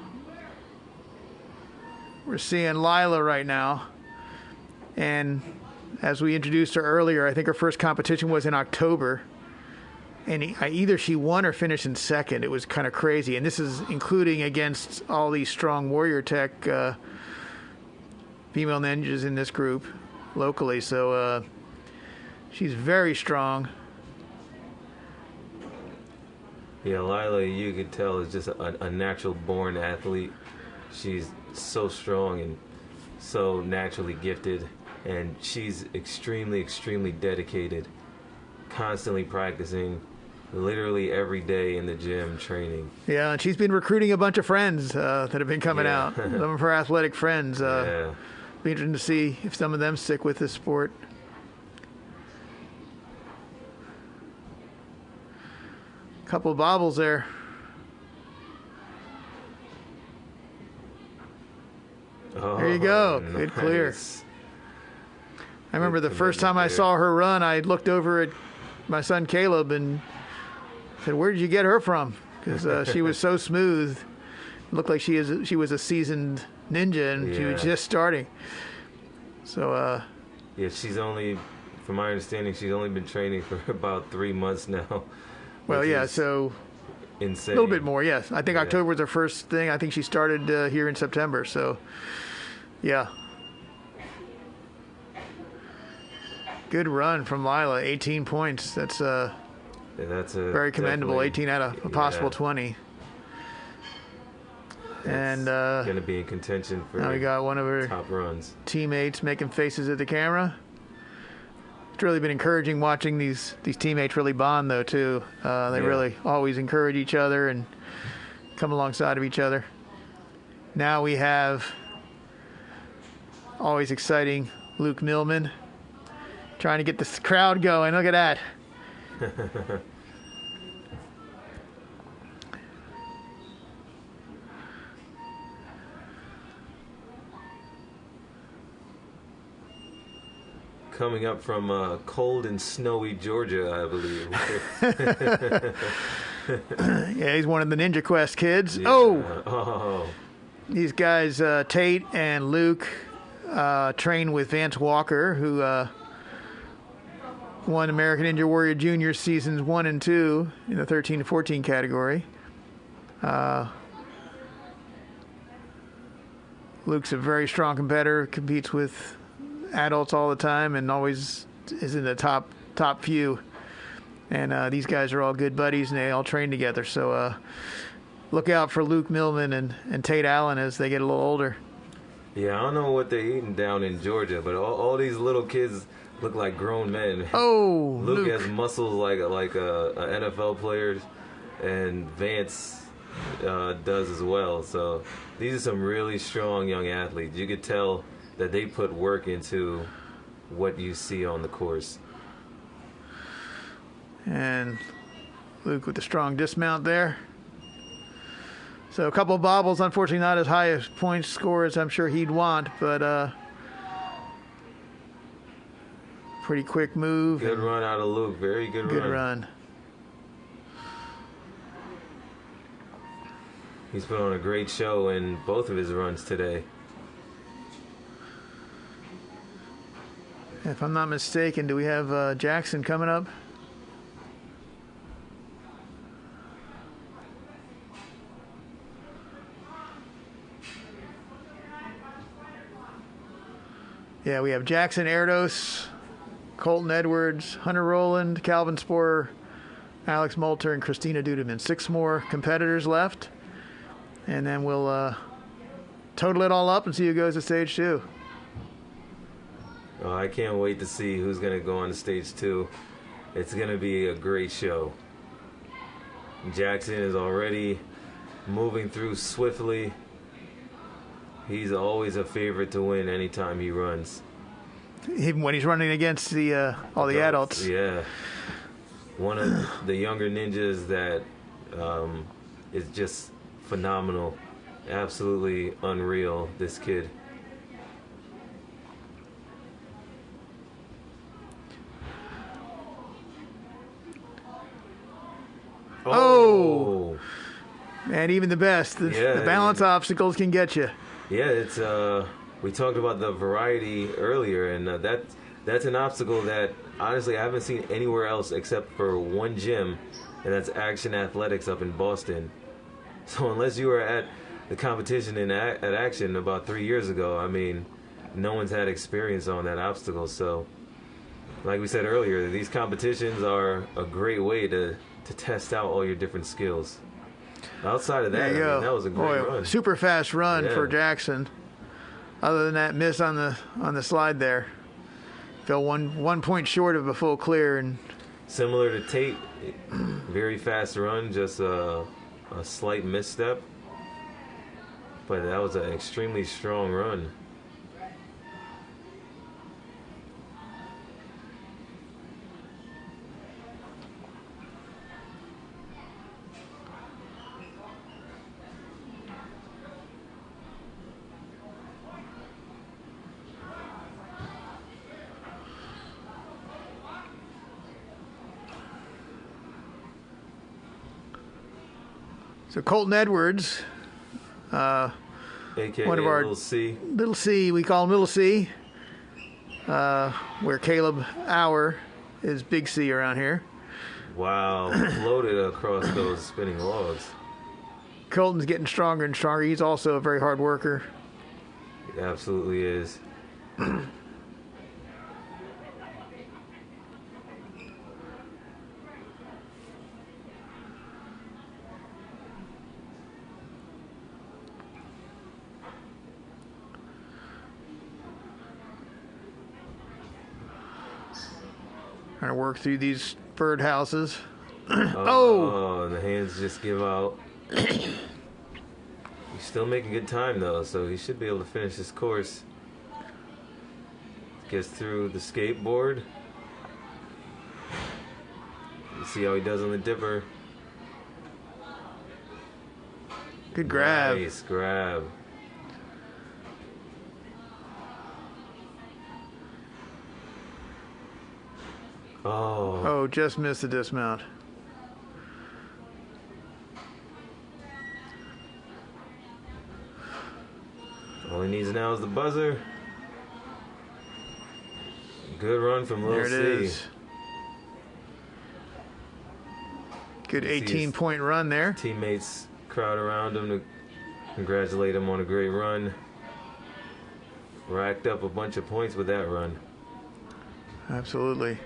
we're seeing Lila right now, and as we introduced her earlier, I think her first competition was in October. And either she won or finished in second. It was kind of crazy. And this is including against all these strong Warrior Tech female ninjas in this group locally. So she's very strong. Yeah, Lila, you could tell, is just a natural born athlete. She's so strong and so naturally gifted. And she's extremely, extremely dedicated, constantly practicing. Literally every day in the gym training. Yeah, and she's been recruiting a bunch of friends that have been coming out. Some of her athletic friends. Be interesting to see if some of them stick with this sport. Couple of bobbles there. Oh, there you go. Nice. Good clear. I remember the first time I saw her run, I looked over at my son Caleb and said, "Where did you get her from?" Because she was so smooth. It looked like she was a seasoned ninja, and she was just starting. So yeah, she's only, from my understanding, she's only been training for about 3 months now. Well, yeah, so insane. A little bit more, yes. I think October was her first thing. I think she started here in September. So yeah. Good run from Lila. 18 points. That's that's a very commendable. 18 out of a possible 20. And going to be in contention for now we got one of her top runs. Teammates making faces at the camera. It's really been encouraging watching these teammates really bond, though, too. They really always encourage each other and come alongside of each other. Now we have always exciting Luke Millman trying to get this crowd going. Look at that. Coming up from cold and snowy Georgia, I believe. Yeah, he's one of the Ninja Quest kids. Yeah. Oh. These guys, Tate and Luke, train with Vance Walker, who won American Ninja Warrior Junior seasons 1 and 2 in the 13 to 14 category. Luke's a very strong competitor, competes with adults all the time, and always is in the top few. And these guys are all good buddies, and they all train together. So look out for Luke Millman and Tate Allen as they get a little older. Yeah, I don't know what they're eating down in Georgia, but all these little kids look like grown men. Oh, Luke has muscles like a NFL player, and Vance does as well. So these are some really strong young athletes. You could tell that they put work into what you see on the course. And Luke with a strong dismount there. So a couple of bobbles, unfortunately not as high a point score as I'm sure he'd want, but pretty quick move. Good run out of Luke. Very good run. Good run. He's put on a great show in both of his runs today. If I'm not mistaken, do we have Jackson coming up? Yeah, we have Jackson Erdos, Colton Edwards, Hunter Rowland, Calvin Sporer, Alex Molter, and Christina Dudeman. 6 more competitors left. And then we'll total it all up and see who goes to stage 2. Oh, I can't wait to see who's going to go on to stage 2. It's going to be a great show. Jackson is already moving through swiftly. He's always a favorite to win anytime he runs. Even when he's running against all the adults. Yeah. One of the younger ninjas that is just phenomenal. Absolutely unreal, this kid. Oh! And even the best, the balance obstacles can get you. Yeah, it's we talked about the variety earlier, and that's an obstacle that honestly I haven't seen anywhere else except for one gym, and that's Action Athletics up in Boston. So unless you were at the competition at Action about 3 years ago, I mean, no one's had experience on that obstacle. So, like we said earlier, these competitions are a great way to test out all your different skills. Outside of that, that was a great run. Super fast run for Jackson. Other than that miss on the slide there, fell one point short of a full clear. And similar to Tate, very fast run, just a slight misstep. But that was an extremely strong run. So Colton Edwards, AKA one of our Little C. Little C, we call him Little C, where Caleb Auer is Big C around here. Wow, floated across those spinning logs. Colton's getting stronger and stronger. He's also a very hard worker. He absolutely is. Trying to work through these bird houses. Oh, the hands just give out. He's still making good time though, so he should be able to finish this course. Gets through the skateboard. You see how he does on the dipper. Good grab. Nice grab. Oh, just missed the dismount. All he needs now is the buzzer. Good run from Lil C. There it is. Good 18-point run there. Teammates crowd around him to congratulate him on a great run. racked up a bunch of points with that run. Absolutely.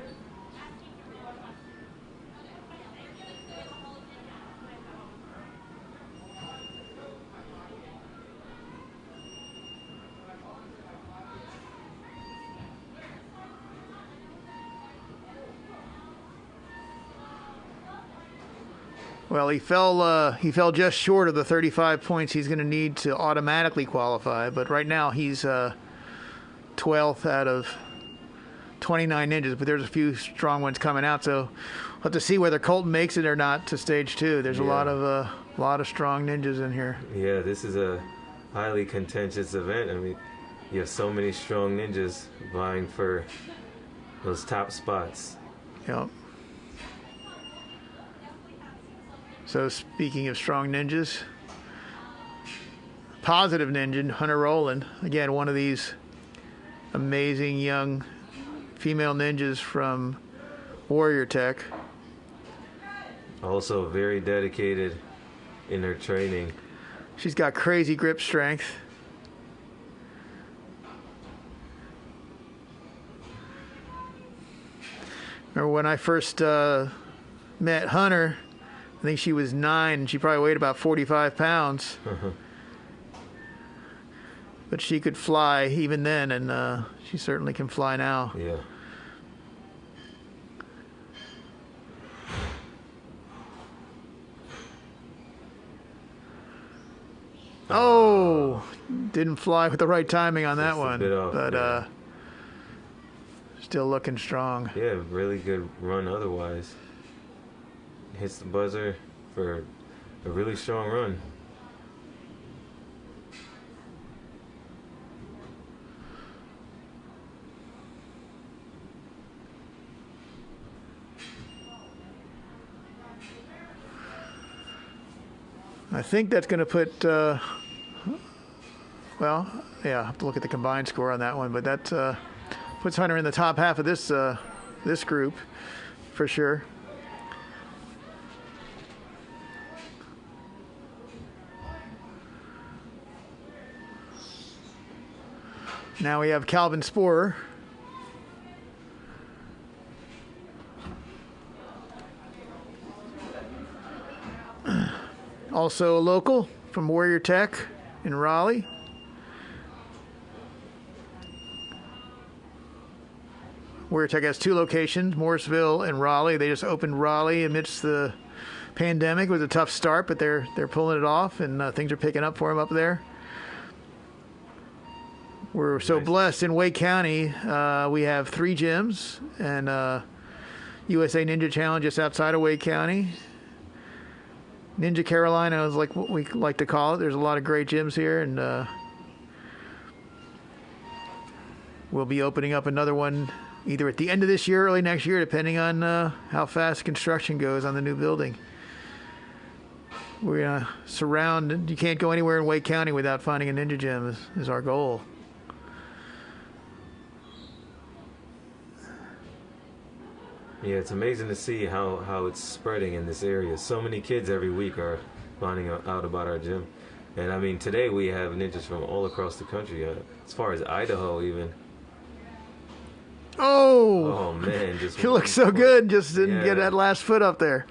Well, he fell just short of the 35 points he's going to need to automatically qualify. But right now he's 12th out of 29 ninjas. But there's a few strong ones coming out, so we'll have to see whether Colton makes it or not to stage 2. There's a lot of strong ninjas in here. Yeah, this is a highly contentious event. I mean, you have so many strong ninjas vying for those top spots. Yep. So speaking of strong ninjas, positive ninja, Hunter Rowland. Again, one of these amazing young female ninjas from Warrior Tech. Also very dedicated in her training. She's got crazy grip strength. Remember when I first met Hunter, I think she was 9, and she probably weighed about 45 pounds. But she could fly even then, and she certainly can fly now. Yeah. Oh, didn't fly with the right timing on that one. Off, but yeah. Still looking strong. Yeah, really good run otherwise. Hits the buzzer for a really strong run. I think that's going to put, well, yeah, I have to look at the combined score on that one, but that puts Hunter in the top half of this group for sure. Now we have Calvin Sporer. Also a local from Warrior Tech in Raleigh. Warrior Tech has 2 locations, Morrisville and Raleigh. They just opened Raleigh amidst the pandemic. It was a tough start, but they're pulling it off, and things are picking up for them up there. We're so blessed in Wake County. We have 3 gyms and USA Ninja Challenge just outside of Wake County. Ninja Carolina is like what we like to call it. There's a lot of great gyms here, and we'll be opening up another one either at the end of this year or early next year, depending on how fast construction goes on the new building. We're going to surround, you can't go anywhere in Wake County without finding a ninja gym is our goal. Yeah, it's amazing to see how it's spreading in this area. So many kids every week are finding out about our gym. And I mean, today we have ninjas from all across the country, as far as Idaho even. Oh man, just you look so good, just didn't get that last foot up there.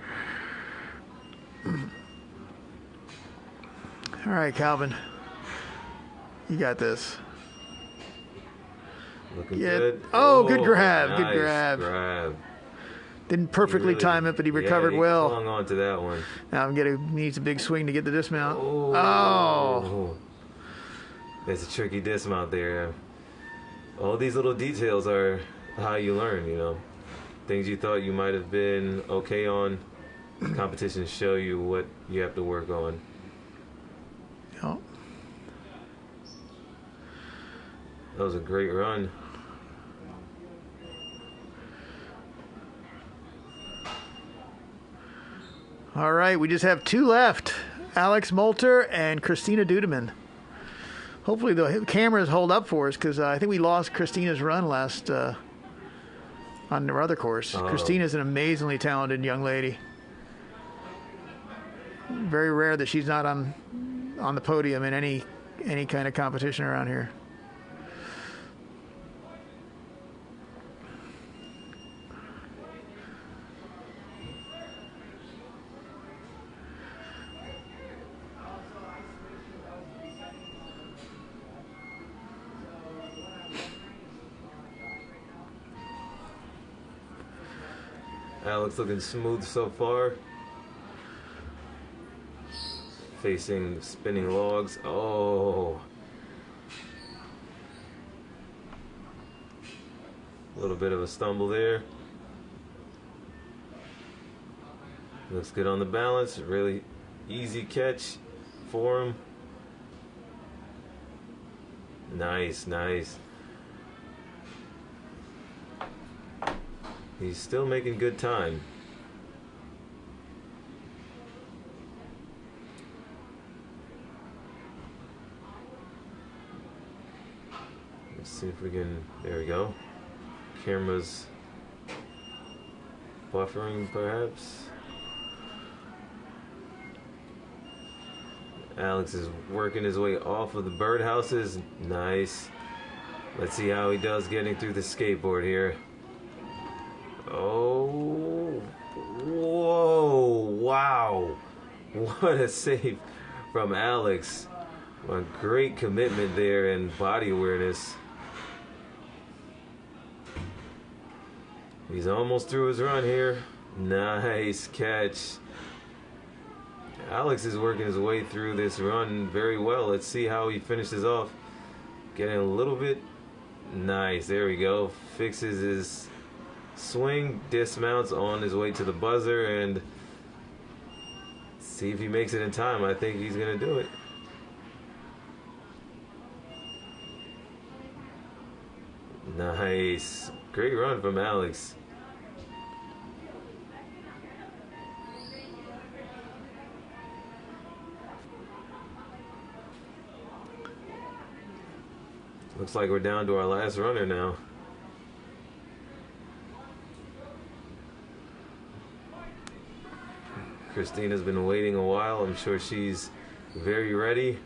All right, Calvin, you got this. Looking good. Oh, good grab, nice good grab. Didn't perfectly time it, but he recovered well. Hung on to that one. Now needs a big swing to get the dismount. Oh. There's a tricky dismount there. All these little details are how you learn, you know. Things you thought you might have been okay on, competitions show you what you have to work on. Yep. That was a great run. All right, we just have 2 left. Alex Molter and Christina Dudeman. Hopefully the cameras hold up for us, because I think we lost Christina's run last on their other course. Christina's an amazingly talented young lady. Very rare that she's not on the podium in any kind of competition around here. Alex looking smooth so far. Facing spinning logs. Oh. A little bit of a stumble there. Looks good on the balance. Really easy catch for him. Nice, nice. He's still making good time. Let's see if we can, there we go. Camera's buffering perhaps. Alex is working his way off of the birdhouses. Nice. Let's see how he does getting through the skateboard here. Oh, whoa, wow. What a save from Alex. A great commitment there and body awareness. He's almost through his run here. Nice catch. Alex is working his way through this run very well. Let's see how he finishes off. Getting a little bit. Nice, there we go. Fixes his swing, dismounts on his way to the buzzer, and see if he makes it in time. I think he's gonna do it. Nice. Great run from Alex. Looks like we're down to our last runner now. Christina's been waiting a while. I'm sure she's very ready.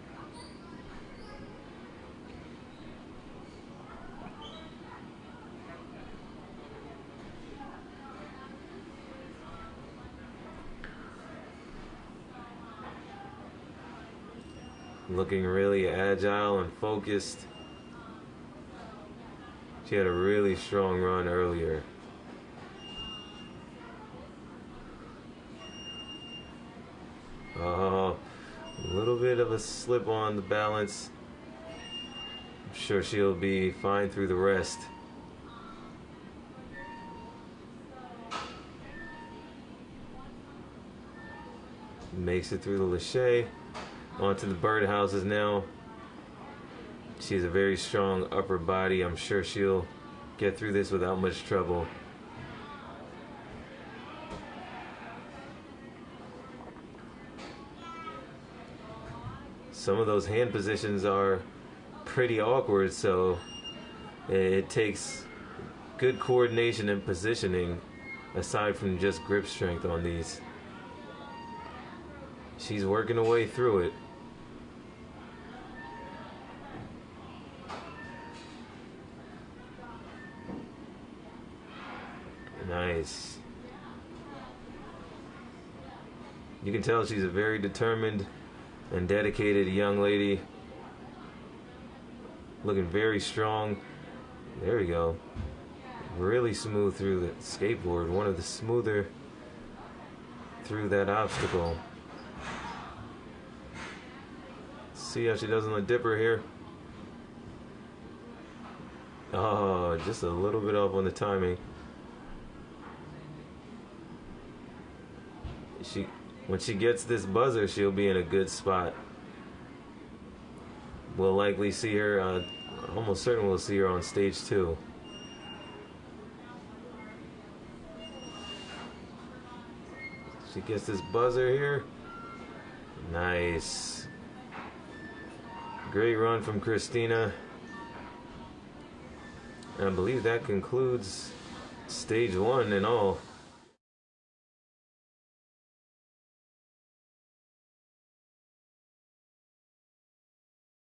Looking really agile and focused. She had a really strong run earlier. Oh, a little bit of a slip on the balance. I'm sure she'll be fine through the rest. Makes it through the lache. Onto the birdhouses now. She has a very strong upper body. I'm sure she'll get through this without much trouble. Some of those hand positions are pretty awkward, so it takes good coordination and positioning aside from just grip strength on these. She's working her way through it. Nice. You can tell she's a very determined and dedicated young lady. Looking very strong. There we go. Really smooth through the skateboard. One of the smoother through that obstacle. See how she does on the dipper here. Oh, just a little bit off on the timing. When she gets this buzzer, she'll be in a good spot. We'll likely see her, almost certain we'll see her on stage 2. She gets this buzzer here. Nice. Great run from Christina. And I believe that concludes stage 1 and all.